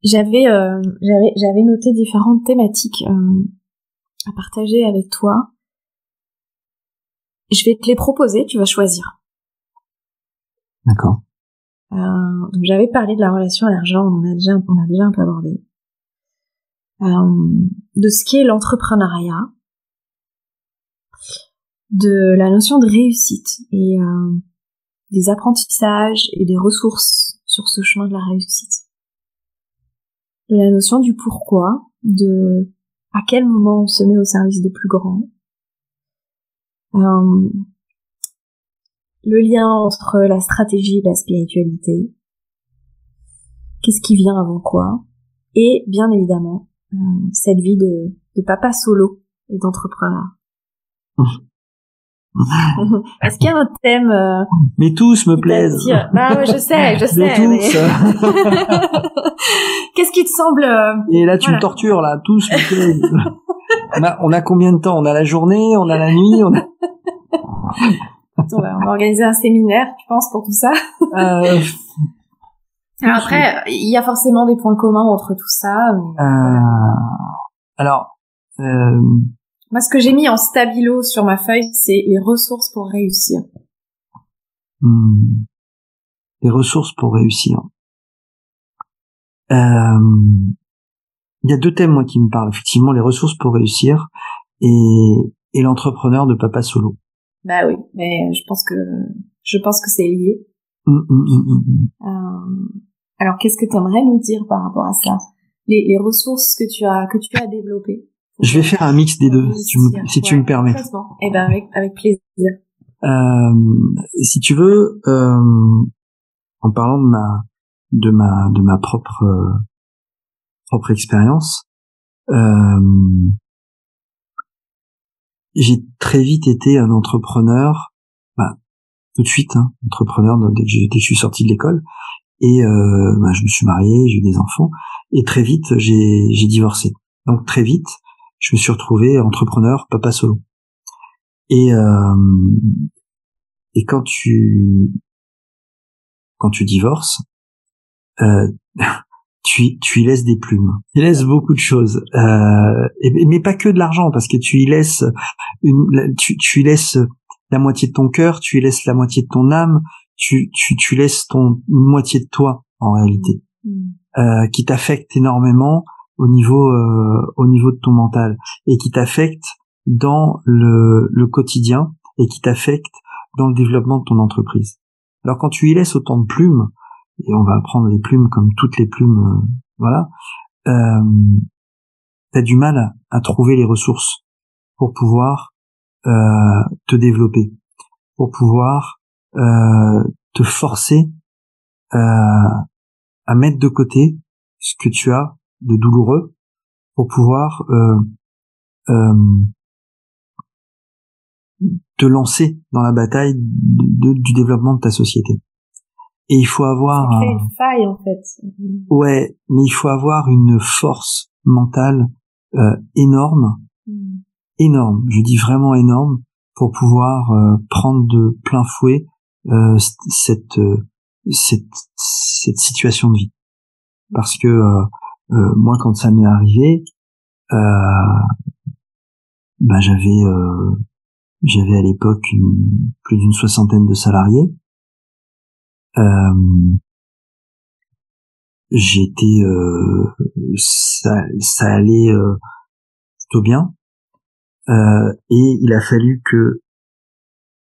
J'avais noté différentes thématiques à partager avec toi. Je vais te les proposer, tu vas choisir. D'accord. Donc j'avais parlé de la relation à l'argent, on a déjà un peu abordé. De ce qu'est l'entrepreneuriat, de la notion de réussite et des apprentissages et des ressources sur ce chemin de la réussite. De la notion du pourquoi, de à quel moment on se met au service de plus grand. Le lien entre la stratégie et la spiritualité. Qu'est-ce qui vient avant quoi? Et bien évidemment, cette vie de papa solo et d'entrepreneur. Est-ce qu'il y a un thème mais tous me plaisent. Bah ouais, je sais. Mais tous. Qu'est-ce qui te semble Et là tu me tortures là, tous me plaisent. On a combien de temps? On a la journée, on a la nuit, on a on va organiser un séminaire, je pense, pour tout ça. Alors après, il y a forcément des points communs entre tout ça. Mais Alors, moi, ce que j'ai mis en stabilo sur ma feuille, c'est les ressources pour réussir. Les ressources pour réussir. Il y a deux thèmes, moi, qui me parlent. Effectivement, les ressources pour réussir et l'entrepreneur de papa solo. Bah oui, mais je pense que c'est lié. Alors, qu'est-ce que tu aimerais nous dire par rapport à ça? Les ressources que tu as développées. Je vais faire un mix des deux, si tu me permets. Eh ben, avec plaisir. Si tu veux, en parlant de ma propre expérience, j'ai très vite été un entrepreneur, tout de suite, entrepreneur dès que je suis sorti de l'école, et je me suis marié, j'ai eu des enfants, et très vite j'ai divorcé. Donc très vite, je me suis retrouvé entrepreneur, papa solo. Et quand tu divorces, tu y laisses des plumes. Tu y laisses beaucoup de choses, mais pas que de l'argent, parce que tu y laisses tu y laisses la moitié de ton cœur, tu y laisses la moitié de ton âme, tu laisses une moitié de toi en réalité, qui t'affecte énormément au niveau de ton mental, et qui t'affecte dans le quotidien, et qui t'affecte dans le développement de ton entreprise. Alors quand tu y laisses autant de plumes, et on va prendre les plumes comme toutes les plumes, t'as du mal à trouver les ressources pour pouvoir te développer, pour pouvoir te forcer à mettre de côté ce que tu as de douloureux, pour pouvoir te lancer dans la bataille du développement de ta société. Et il faut avoir ça crée une faille, en fait. Ouais, mais il faut avoir une force mentale énorme, je dis vraiment énorme, pour pouvoir prendre de plein fouet cette situation de vie. Parce que moi, quand ça m'est arrivé, j'avais à l'époque plus d'une 60aine de salariés. J'étais, ça allait plutôt bien, et il a fallu que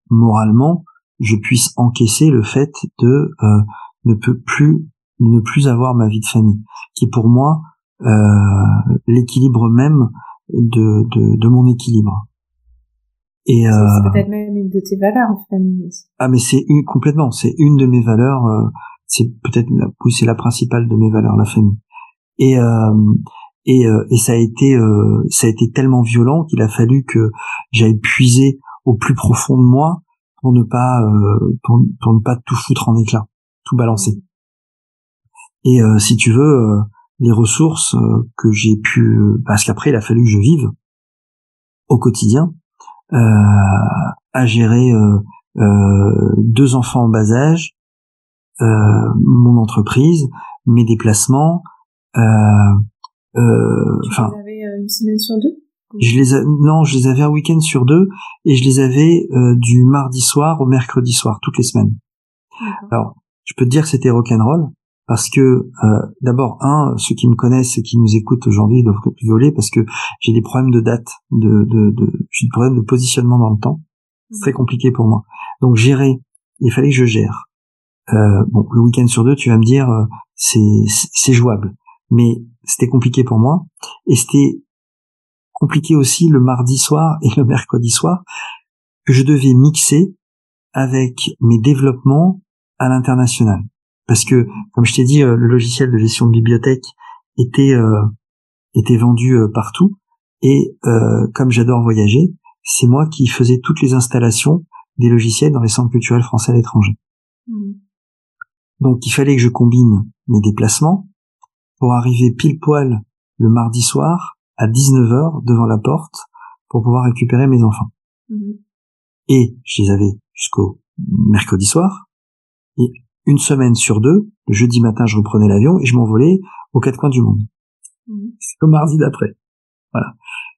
moralement je puisse encaisser le fait de ne plus avoir ma vie de famille, qui est pour moi l'équilibre même de mon équilibre. Et c'est peut-être même une de tes valeurs en famille aussi. Ah, mais c'est complètement, c'est une de mes valeurs, c'est peut-être c'est la principale de mes valeurs, la famille. Et ça a été tellement violent qu'il a fallu que j'aille puiser au plus profond de moi pour ne pas tout foutre en éclats, tout balancer. Et si tu veux, les ressources que j'ai pu, parce qu'après il a fallu que je vive au quotidien, à gérer 2 enfants en bas âge, mon entreprise, mes déplacements, Tu les avais une semaine sur 2? Je les avais un week-end sur 2, et je les avais du mardi soir au mercredi soir, toutes les semaines. D'accord. Alors, je peux te dire que c'était rock'n'roll, parce que d'abord, ceux qui me connaissent et qui nous écoutent aujourd'hui doivent rigoler, parce que j'ai des problèmes de date, j'ai des problèmes de positionnement dans le temps. C'est très compliqué pour moi. Donc il fallait que je gère. Le week-end sur 2, tu vas me dire, c'est jouable. Mais c'était compliqué pour moi, et c'était compliqué aussi le mardi soir et le mercredi soir, que je devais mixer avec mes développements à l'international. Parce que, comme je t'ai dit, le logiciel de gestion de bibliothèque était vendu partout, et comme j'adore voyager, c'est moi qui faisais toutes les installations des logiciels dans les centres culturels français à l'étranger. Donc il fallait que je combine mes déplacements pour arriver pile poil le mardi soir à 19h devant la porte pour pouvoir récupérer mes enfants. Et je les avais jusqu'au mercredi soir, et une semaine sur 2, le jeudi matin je reprenais l'avion et je m'envolais aux 4 coins du monde. C'est comme mardi d'après. Voilà.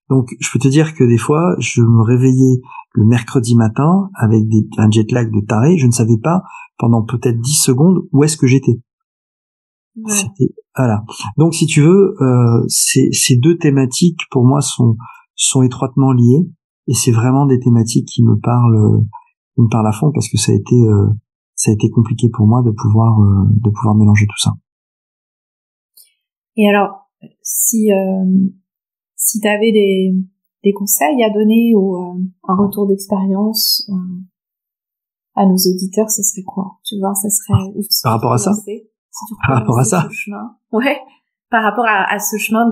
Donc je peux te dire que des fois je me réveillais le mercredi matin avec un jet lag de taré, je ne savais pas pendant peut-être 10 secondes où est-ce que j'étais. Ouais. Voilà. Donc si tu veux, ces 2 thématiques pour moi sont étroitement liées, et c'est vraiment des thématiques qui me parlent à fond, parce que ça a été compliqué pour moi de pouvoir mélanger tout ça. Et alors, si t'avais des conseils à donner ou un retour d'expérience à nos auditeurs, ce serait quoi? Tu vois, ça serait par rapport à ça? Par rapport à ça? Ouais, par rapport à ce chemin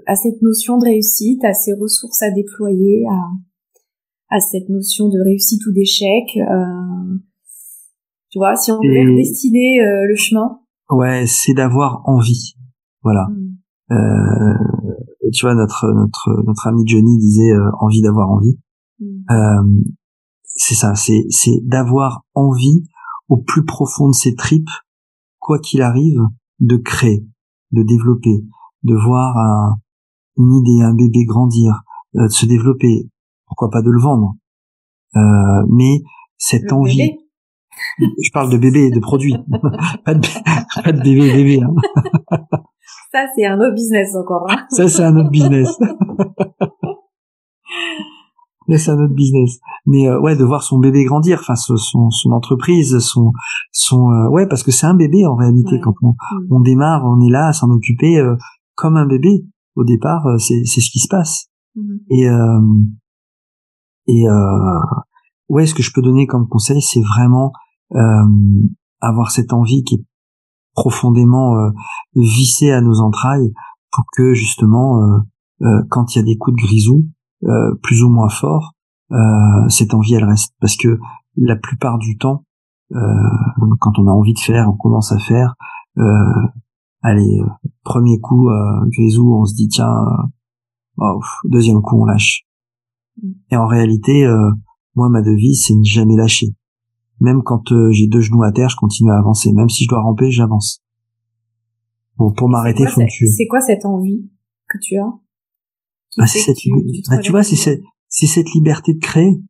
à cette notion de réussite, à ces ressources à déployer, à cette notion de réussite ou d'échec. Tu vois, si on devait redessiner le chemin. Ouais, c'est d'avoir envie. Voilà. Tu vois, notre ami Johnny disait envie d'avoir envie. C'est ça, c'est d'avoir envie au plus profond de ses tripes, quoi qu'il arrive, de créer, de développer, de voir une idée, un bébé grandir, de se développer, pourquoi pas de le vendre. Mais cette envie. Bébé. Je parle de bébé, de produit. pas de bébé. Hein. Ça, c'est un autre business encore. Hein. Ça, c'est un autre business. Là, c'est un autre business. Mais ouais, de voir son bébé grandir, enfin son entreprise, ouais, parce que c'est un bébé en réalité. Ouais. Quand on démarre, on est là à s'en occuper comme un bébé. Au départ, c'est ce qui se passe. Et ouais, ce que je peux donner comme conseil, c'est vraiment avoir cette envie qui est profondément vissée à nos entrailles, pour que justement, quand il y a des coups de grisou, plus ou moins forts, cette envie elle reste, parce que la plupart du temps, quand on a envie de faire, on commence à faire, premier coup grisou, on se dit tiens, deuxième coup on lâche. Et en réalité, moi ma devise c'est ne jamais lâcher. Même quand j'ai 2 genoux à terre, je continue à avancer. Même si je dois ramper, j'avance. pour m'arrêter, faut me tuer. C'est quoi cette envie que tu as? Tu vois, c'est cette liberté de créer.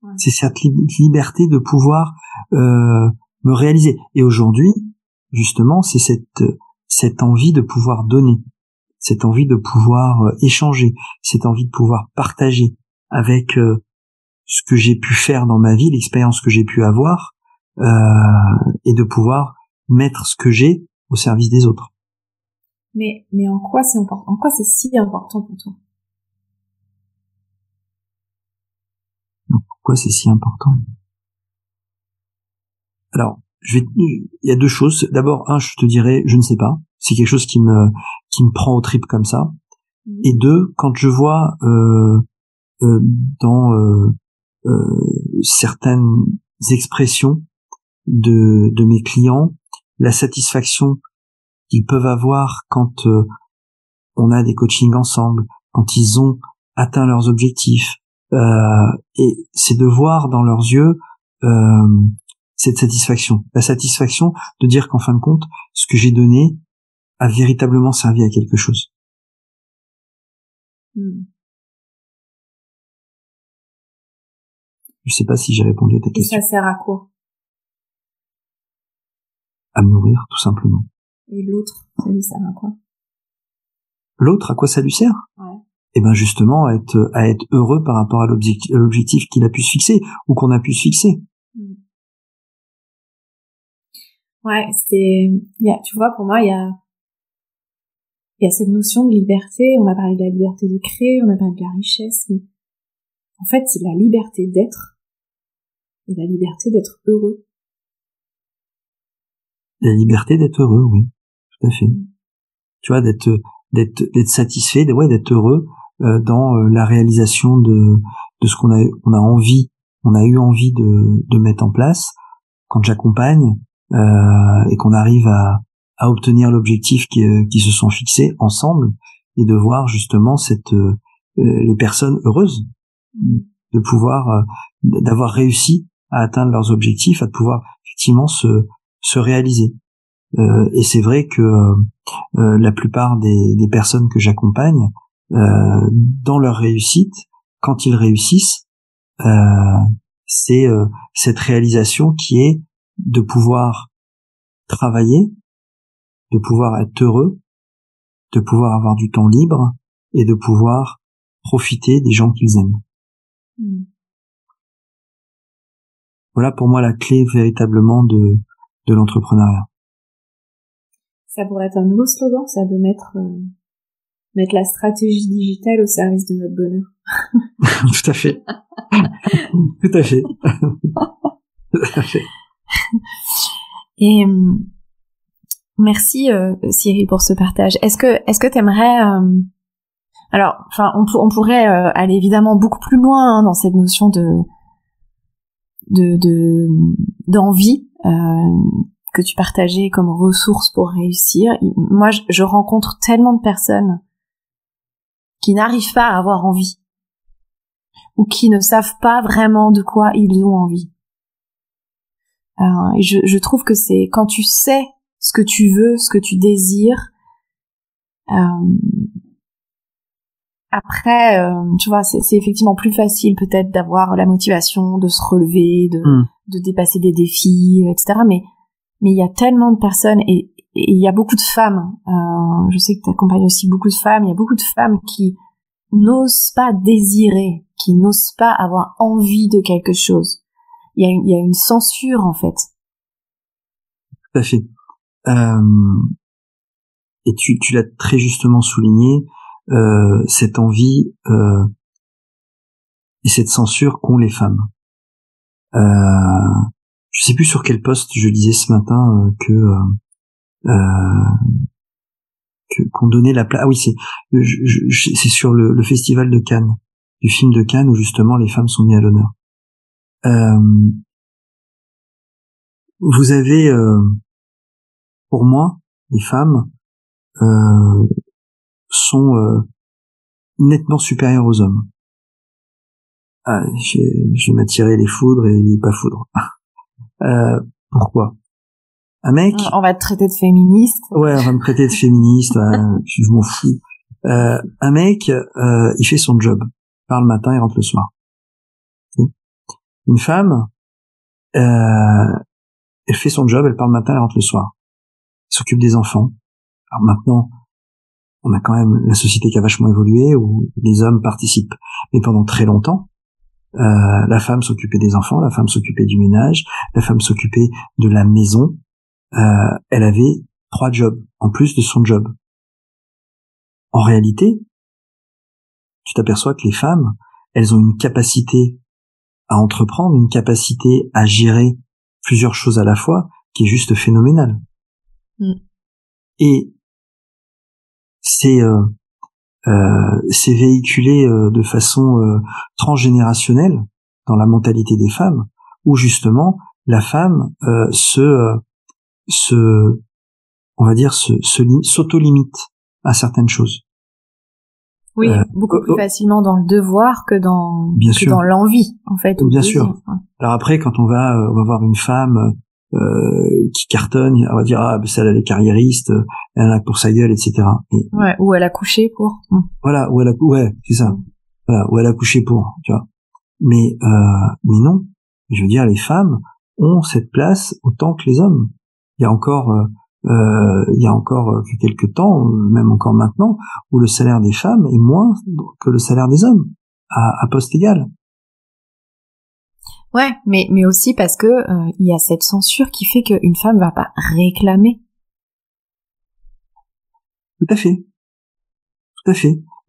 Ouais. C'est cette liberté de pouvoir me réaliser. Et aujourd'hui, justement, c'est cette envie de pouvoir donner, cette envie de pouvoir échanger, cette envie de pouvoir partager avec ce que j'ai pu faire dans ma vie, l'expérience que j'ai pu avoir, et de pouvoir mettre ce que j'ai au service des autres. Mais en quoi c'est important? En quoi c'est si important pour toi? Pourquoi c'est si important? Alors, il y a deux choses. D'abord, je te dirais, je ne sais pas. C'est quelque chose qui me prend aux tripes comme ça. Et deux, quand je vois dans certaines expressions de mes clients, la satisfaction qu'ils peuvent avoir quand on a des coachings ensemble, quand ils ont atteint leurs objectifs, et c'est de voir dans leurs yeux cette satisfaction, la satisfaction de dire qu'en fin de compte, ce que j'ai donné a véritablement servi à quelque chose. Je sais pas si j'ai répondu à ta question. Et ça sert à quoi? À me nourrir, tout simplement. Et l'autre, ça lui sert à quoi? L'autre, à quoi ça lui sert? Ouais. Eh ben justement, à être heureux par rapport à l'objectif qu'il a pu se fixer ou qu'on a pu se fixer. Ouais, tu vois, pour moi, il y a cette notion de liberté. On a parlé de la liberté de créer, on a parlé de la richesse, mais en fait, c'est la liberté d'être et la liberté d'être heureux. La liberté d'être heureux, oui, tout à fait. Tu vois, d'être satisfait, d'être heureux dans la réalisation de ce qu'on a eu envie de mettre en place. Quand j'accompagne et qu'on arrive à obtenir l'objectif qui se sont fixés ensemble, et de voir justement les personnes heureuses, de pouvoir d'avoir réussi à atteindre leurs objectifs, à pouvoir effectivement se réaliser. Et c'est vrai que la plupart des personnes que j'accompagne, dans leur réussite, quand ils réussissent, c'est cette réalisation qui est de pouvoir travailler, de pouvoir être heureux, de pouvoir avoir du temps libre et de pouvoir profiter des gens qu'ils aiment. Voilà pour moi la clé véritablement de l'entrepreneuriat. Ça pourrait être un nouveau slogan, ça, de mettre la stratégie digitale au service de notre bonheur. Tout à fait. Tout à fait. Tout à fait. Et merci Cyril pour ce partage. Est-ce que t'aimerais alors, enfin, on pourrait aller évidemment beaucoup plus loin dans cette notion d'envie que tu partageais comme ressource pour réussir. Moi, je rencontre tellement de personnes qui n'arrivent pas à avoir envie ou qui ne savent pas vraiment de quoi ils ont envie. Et je trouve que c'est quand tu sais ce que tu veux, ce que tu désires, après, tu vois, c'est effectivement plus facile peut-être d'avoir la motivation de se relever, de dépasser des défis, etc. Mais il y a tellement de personnes et il y a beaucoup de femmes. Je sais que tu accompagnes aussi beaucoup de femmes. Il y a beaucoup de femmes qui n'osent pas désirer, qui n'osent pas avoir envie de quelque chose. Il y a une censure en fait. Tout à fait. Et tu l'as très justement souligné. Cette envie et cette censure qu'ont les femmes. Je sais plus sur quel poste je disais ce matin qu'on donnait la place. Ah oui, c'est sur le festival de Cannes, du film de Cannes où justement les femmes sont mises à l'honneur. Vous avez, pour moi, les femmes sont nettement supérieures aux hommes. Je vais m'attirer les foudres et les pas foudres. Pourquoi? Un mec... On va te traiter de féministe. Ouais, on va me traiter de féministe, je m'en fous. Un mec, il fait son job. Il part le matin, il rentre le soir. Une femme, elle fait son job, elle part le matin, elle rentre le soir. Elle s'occupe des enfants. Alors maintenant, on a quand même la société qui a vachement évolué, où les hommes participent. Mais pendant très longtemps, la femme s'occupait des enfants, la femme s'occupait du ménage, la femme s'occupait de la maison. Elle avait 3 jobs, en plus de son job. En réalité, tu t'aperçois que les femmes, elles ont une capacité à entreprendre, une capacité à gérer plusieurs choses à la fois, qui est juste phénoménale. Et c'est véhiculé de façon transgénérationnelle dans la mentalité des femmes, où justement la femme s'auto-limite à certaines choses. Oui, beaucoup plus facilement dans le devoir que dans l'envie, en fait. Bien sûr. Alors après, quand on va voir une femme qui cartonne, on va dire celle elle est carriériste, elle en a pour sa gueule, etc. Et, ouais, ou elle a couché pour. Voilà, c'est ça. Voilà, ou elle a couché pour, tu vois. Mais non. Je veux dire, les femmes ont cette place autant que les hommes. Il y a encore que quelques temps, même encore maintenant, où le salaire des femmes est moins que le salaire des hommes, à poste égal. Ouais, mais aussi parce que il y a cette censure qui fait qu'une femme va pas réclamer. Tout à fait.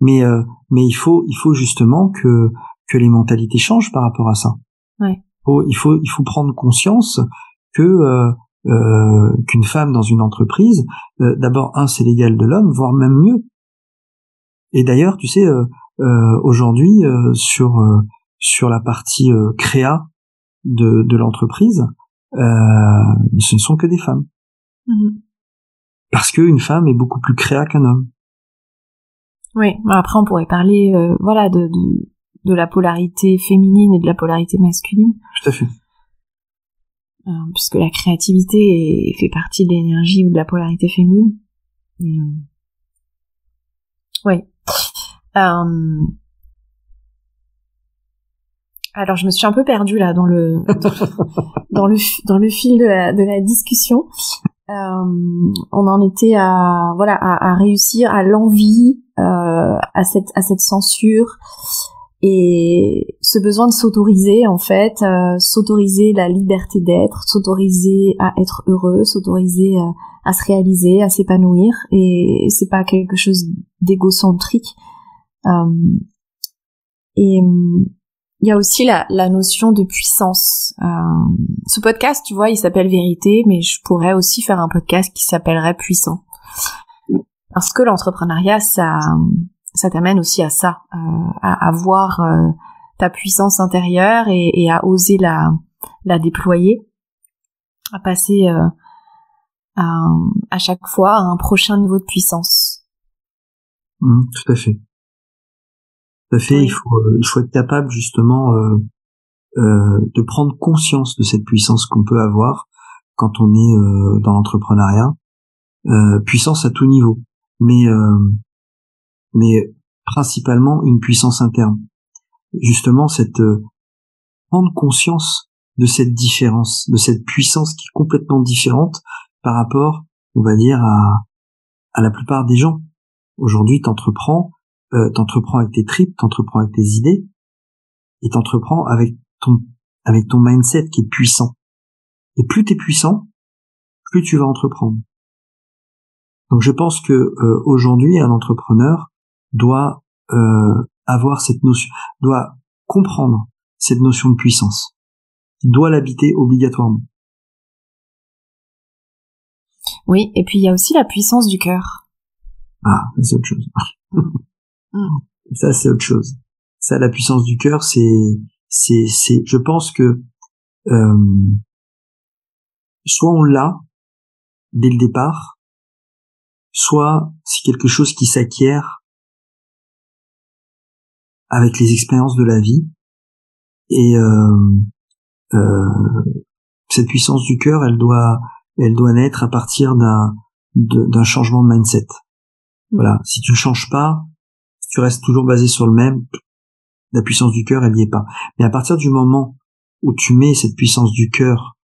Mais il faut justement que les mentalités changent par rapport à ça. Ouais. Il faut prendre conscience que qu'une femme dans une entreprise, d'abord c'est l'égal de l'homme, voire même mieux. Et d'ailleurs, tu sais, aujourd'hui sur la partie créa de l'entreprise, ce ne sont que des femmes. Parce qu'une femme est beaucoup plus créa qu'un homme. Oui, après on pourrait parler de la polarité féminine et de la polarité masculine. Tout à fait. Puisque la créativité fait partie de l'énergie ou de la polarité féminine. Et, ouais. Alors je me suis un peu perdue là dans le fil de la discussion. On en était à réussir à l'envie, à cette censure et ce besoin de s'autoriser en fait, s'autoriser la liberté d'être, s'autoriser à être heureux, s'autoriser à se réaliser, à s'épanouir, et c'est pas quelque chose d'égocentrique. Et il y a aussi la notion de puissance. Ce podcast, tu vois, il s'appelle Vérité, mais je pourrais aussi faire un podcast qui s'appellerait Puissant. Parce que l'entrepreneuriat, ça t'amène aussi à ça, à voir ta puissance intérieure et à oser la déployer, à passer à chaque fois à un prochain niveau de puissance. Tout à fait. Tout à fait. Oui. Il faut être capable justement de prendre conscience de cette puissance qu'on peut avoir quand on est dans l'entrepreneuriat. Puissance à tout niveau, mais principalement une puissance interne. Justement, prendre conscience de cette différence, de cette puissance qui est complètement différente par rapport, on va dire, à la plupart des gens. Aujourd'hui, t'entreprends avec tes tripes, t'entreprends avec tes idées, et t'entreprends avec ton mindset qui est puissant. Et plus t'es puissant, plus tu vas entreprendre. Donc je pense que aujourd'hui, un entrepreneur doit avoir cette notion, doit comprendre cette notion de puissance. Il doit l'habiter obligatoirement. Oui, et puis il y a aussi la puissance du cœur. Ah, c'est autre chose. Ça, c'est autre chose. Ça, la puissance du cœur, c'est, je pense que soit on l'a dès le départ, soit c'est quelque chose qui s'acquiert avec les expériences de la vie. Et cette puissance du cœur, elle doit elle doit naître à partir d'un changement de mindset. Voilà. Si tu ne changes pas, si tu restes toujours basé sur le même, la puissance du cœur, elle y est pas. Mais à partir du moment où tu mets cette puissance du cœur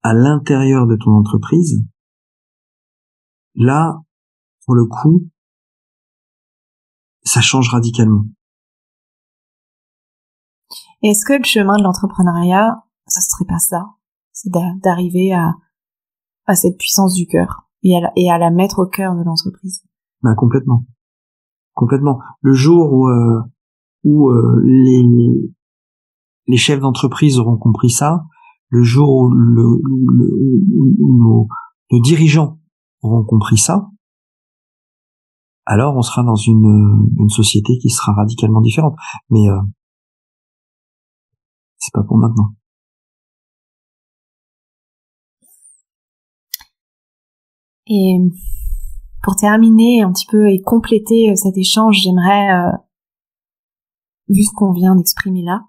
à l'intérieur de ton entreprise, là, pour le coup, ça change radicalement. Est-ce que le chemin de l'entrepreneuriat, ça serait pas ça? C'est d'arriver à cette puissance du cœur et à la mettre au cœur de l'entreprise? Ben, complètement. Le jour où les chefs d'entreprise auront compris ça, le jour où nos dirigeants auront compris ça, alors on sera dans une société qui sera radicalement différente. Mais c'est pas pour maintenant. Et pour terminer un petit peu et compléter cet échange, j'aimerais, vu ce qu'on vient d'exprimer là,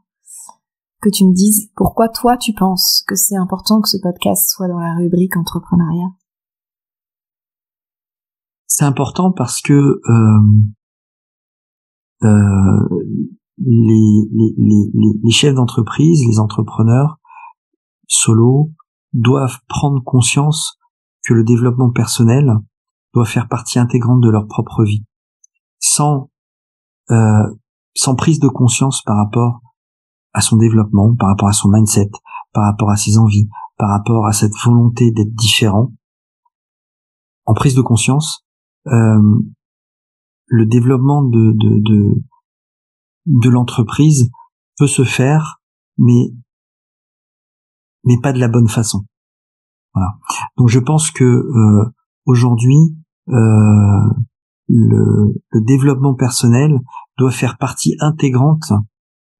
que tu me dises pourquoi toi tu penses que c'est important que ce podcast soit dans la rubrique entrepreneuriat. C'est important parce que les chefs d'entreprise, les entrepreneurs solo doivent prendre conscience que le développement personnel doit faire partie intégrante de leur propre vie. Sans prise de conscience par rapport à son développement, par rapport à son mindset, par rapport à ses envies, par rapport à cette volonté d'être différent, en prise de conscience, le développement de l'entreprise peut se faire, mais pas de la bonne façon. Voilà. Donc je pense que aujourd'hui le développement personnel doit faire partie intégrante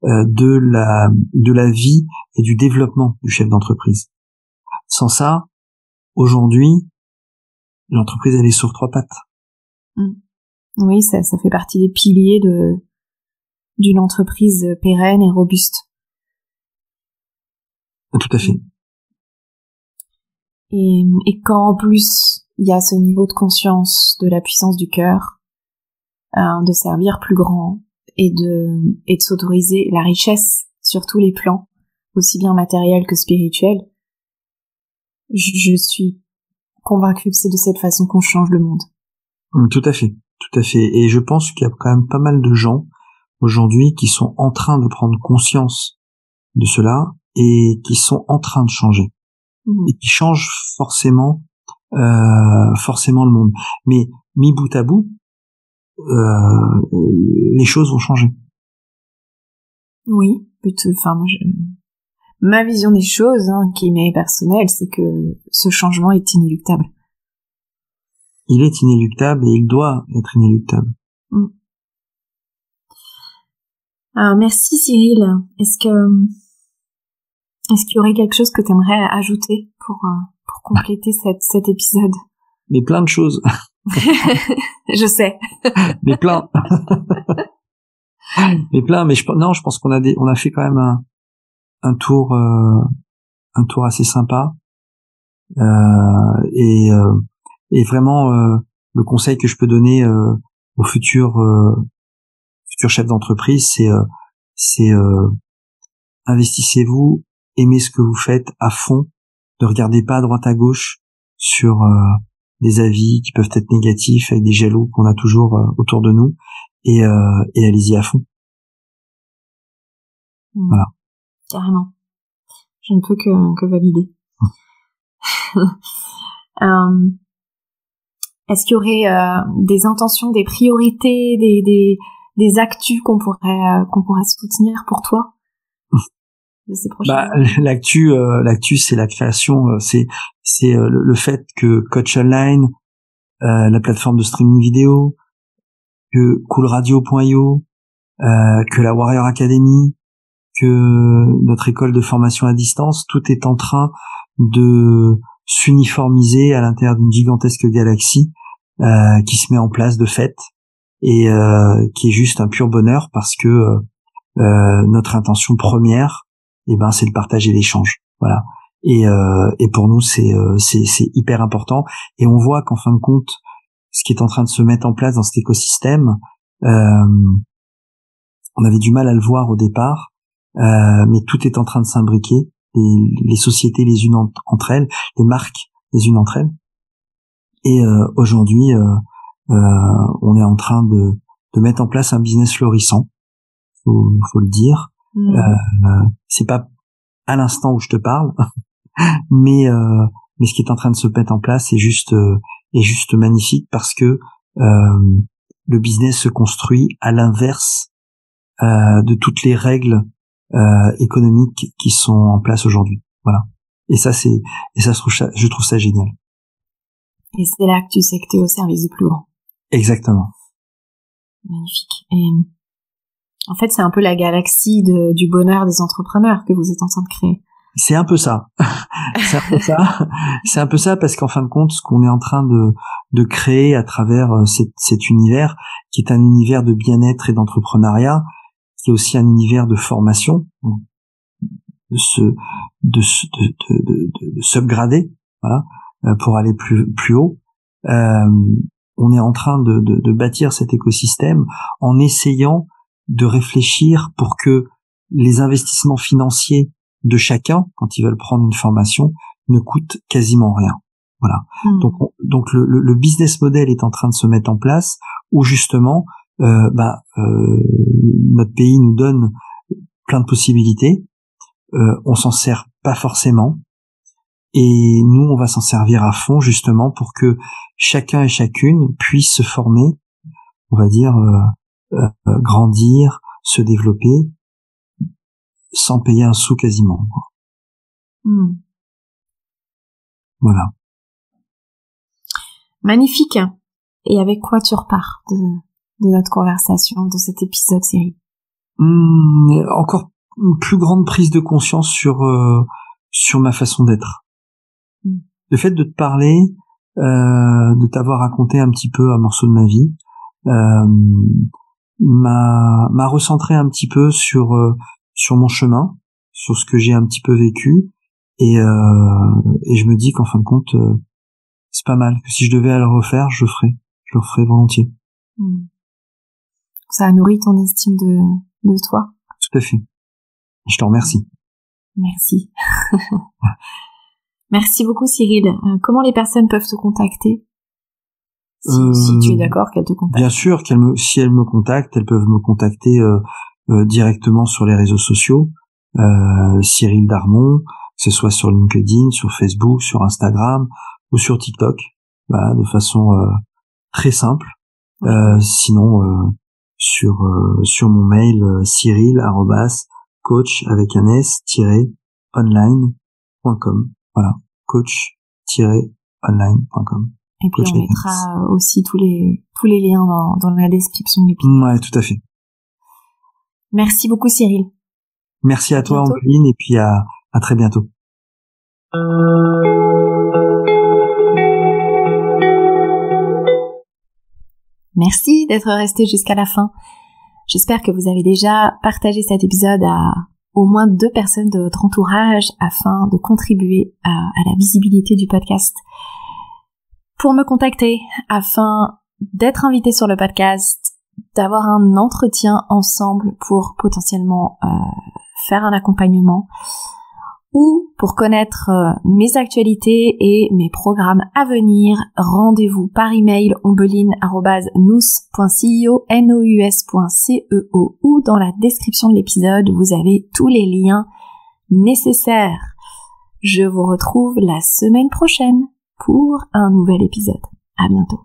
de la vie et du développement du chef d'entreprise. Sans ça, aujourd'hui, l'entreprise elle est sur 3 pattes. Oui, ça fait partie des piliers d'une entreprise pérenne et robuste. Tout à fait. Et quand en plus il y a ce niveau de conscience de la puissance du cœur, de servir plus grand et de s'autoriser la richesse sur tous les plans, aussi bien matériel que spirituel, je suis convaincue que c'est de cette façon qu'on change le monde. Tout à fait. Et je pense qu'il y a quand même pas mal de gens aujourd'hui qui sont en train de prendre conscience de cela et qui sont en train de changer. Et qui changent forcément le monde. Mais mis bout à bout, les choses vont changer. Oui, enfin, ma vision des choses, qui m'est personnelle, c'est que ce changement est inéluctable. Il est inéluctable et il doit être inéluctable. Alors, merci Cyril. Est-ce qu'il y aurait quelque chose que tu aimerais ajouter pour compléter cet épisode? Mais plein de choses. Je sais. Mais plein. Mais je pense qu'on a fait quand même un tour assez sympa. Et vraiment, le conseil que je peux donner aux futurs chefs d'entreprise, c'est investissez-vous, aimez ce que vous faites à fond, ne regardez pas à droite à gauche sur des avis qui peuvent être négatifs avec des jaloux qu'on a toujours autour de nous, et allez-y à fond. Voilà. Carrément. Je ne peux que valider. Est-ce qu'il y aurait des intentions, des priorités, des actus qu'on pourrait soutenir pour toi de ces prochains mois? L'actu c'est la création, c'est le fait que Coach Online, la plateforme de streaming vidéo, que coolradio.io, que la Warrior Academy, que notre école de formation à distance, tout est en train de s'uniformiser à l'intérieur d'une gigantesque galaxie qui se met en place de fait et qui est juste un pur bonheur parce que notre intention première, c'est le partage et l'échange. Voilà. Et pour nous, c'est hyper important. Et on voit qu'en fin de compte, ce qui est en train de se mettre en place dans cet écosystème, on avait du mal à le voir au départ, mais tout est en train de s'imbriquer. Les sociétés les unes entre elles, les marques les unes entre elles. Et aujourd'hui, on est en train de mettre en place un business florissant. Faut le dire. C'est pas à l'instant où je te parle, mais ce qui est en train de se mettre en place est juste magnifique parce que le business se construit à l'inverse de toutes les règles économiques qui sont en place aujourd'hui. Voilà. Et ça je trouve ça génial. Et c'est là que tu sais que tu es au service du plus grand. Exactement. Magnifique. Et en fait, c'est un peu la galaxie du bonheur des entrepreneurs que vous êtes en train de créer. C'est un peu ça. C'est un peu ça parce qu'en fin de compte, ce qu'on est en train de créer à travers cet univers, qui est un univers de bien-être et d'entrepreneuriat, qui est aussi un univers de formation, de s'upgrader, voilà, pour aller plus haut. On est en train de bâtir cet écosystème en essayant de réfléchir pour que les investissements financiers de chacun, quand ils veulent prendre une formation, ne coûtent quasiment rien. Voilà. Donc le business model est en train de se mettre en place où justement notre pays nous donne plein de possibilités. On s'en sert pas forcément. Et nous, on va s'en servir à fond justement pour que chacun et chacune puisse se former, on va dire, grandir, se développer, sans payer un sou quasiment. Voilà. Magnifique. Et avec quoi tu repars de notre conversation, de cet épisode, Cyril? Encore une plus grande prise de conscience sur ma façon d'être. Le fait de te parler, de t'avoir raconté un petit peu un morceau de ma vie, m'a recentré un petit peu sur mon chemin, sur ce que j'ai un petit peu vécu, et je me dis qu'en fin de compte, c'est pas mal, que si je devais le refaire, je le referais volontiers. Ça a nourri ton estime de toi? Tout à fait. Je te remercie. Merci. Merci beaucoup, Cyril. Comment les personnes peuvent te contacter? Si tu es d'accord qu'elles te contactent. Bien sûr, si elles me contactent, elles peuvent me contacter directement sur les réseaux sociaux. Cyril Darmon, que ce soit sur LinkedIn, sur Facebook, sur Instagram ou sur TikTok. Voilà, de façon très simple. Sinon, sur mon mail, cyril@coach avec un s-online.com. Voilà, coach-online.com. Et puis on mettra aussi tous les liens dans la description de l'épisode. Ouais, tout à fait. Merci beaucoup, Cyril. Merci à toi, Ambeline, et puis à très bientôt. Merci d'être resté jusqu'à la fin. J'espère que vous avez déjà partagé cet épisode à au moins 2 personnes de votre entourage afin de contribuer à la visibilité du podcast. Pour me contacter, afin d'être invité sur le podcast, d'avoir un entretien ensemble pour potentiellement faire un accompagnement, ou pour connaître mes actualités et mes programmes à venir, rendez-vous par email ombeline@nous.ceo, nous.ceo, ou dans la description de l'épisode, vous avez tous les liens nécessaires. Je vous retrouve la semaine prochaine pour un nouvel épisode. À bientôt.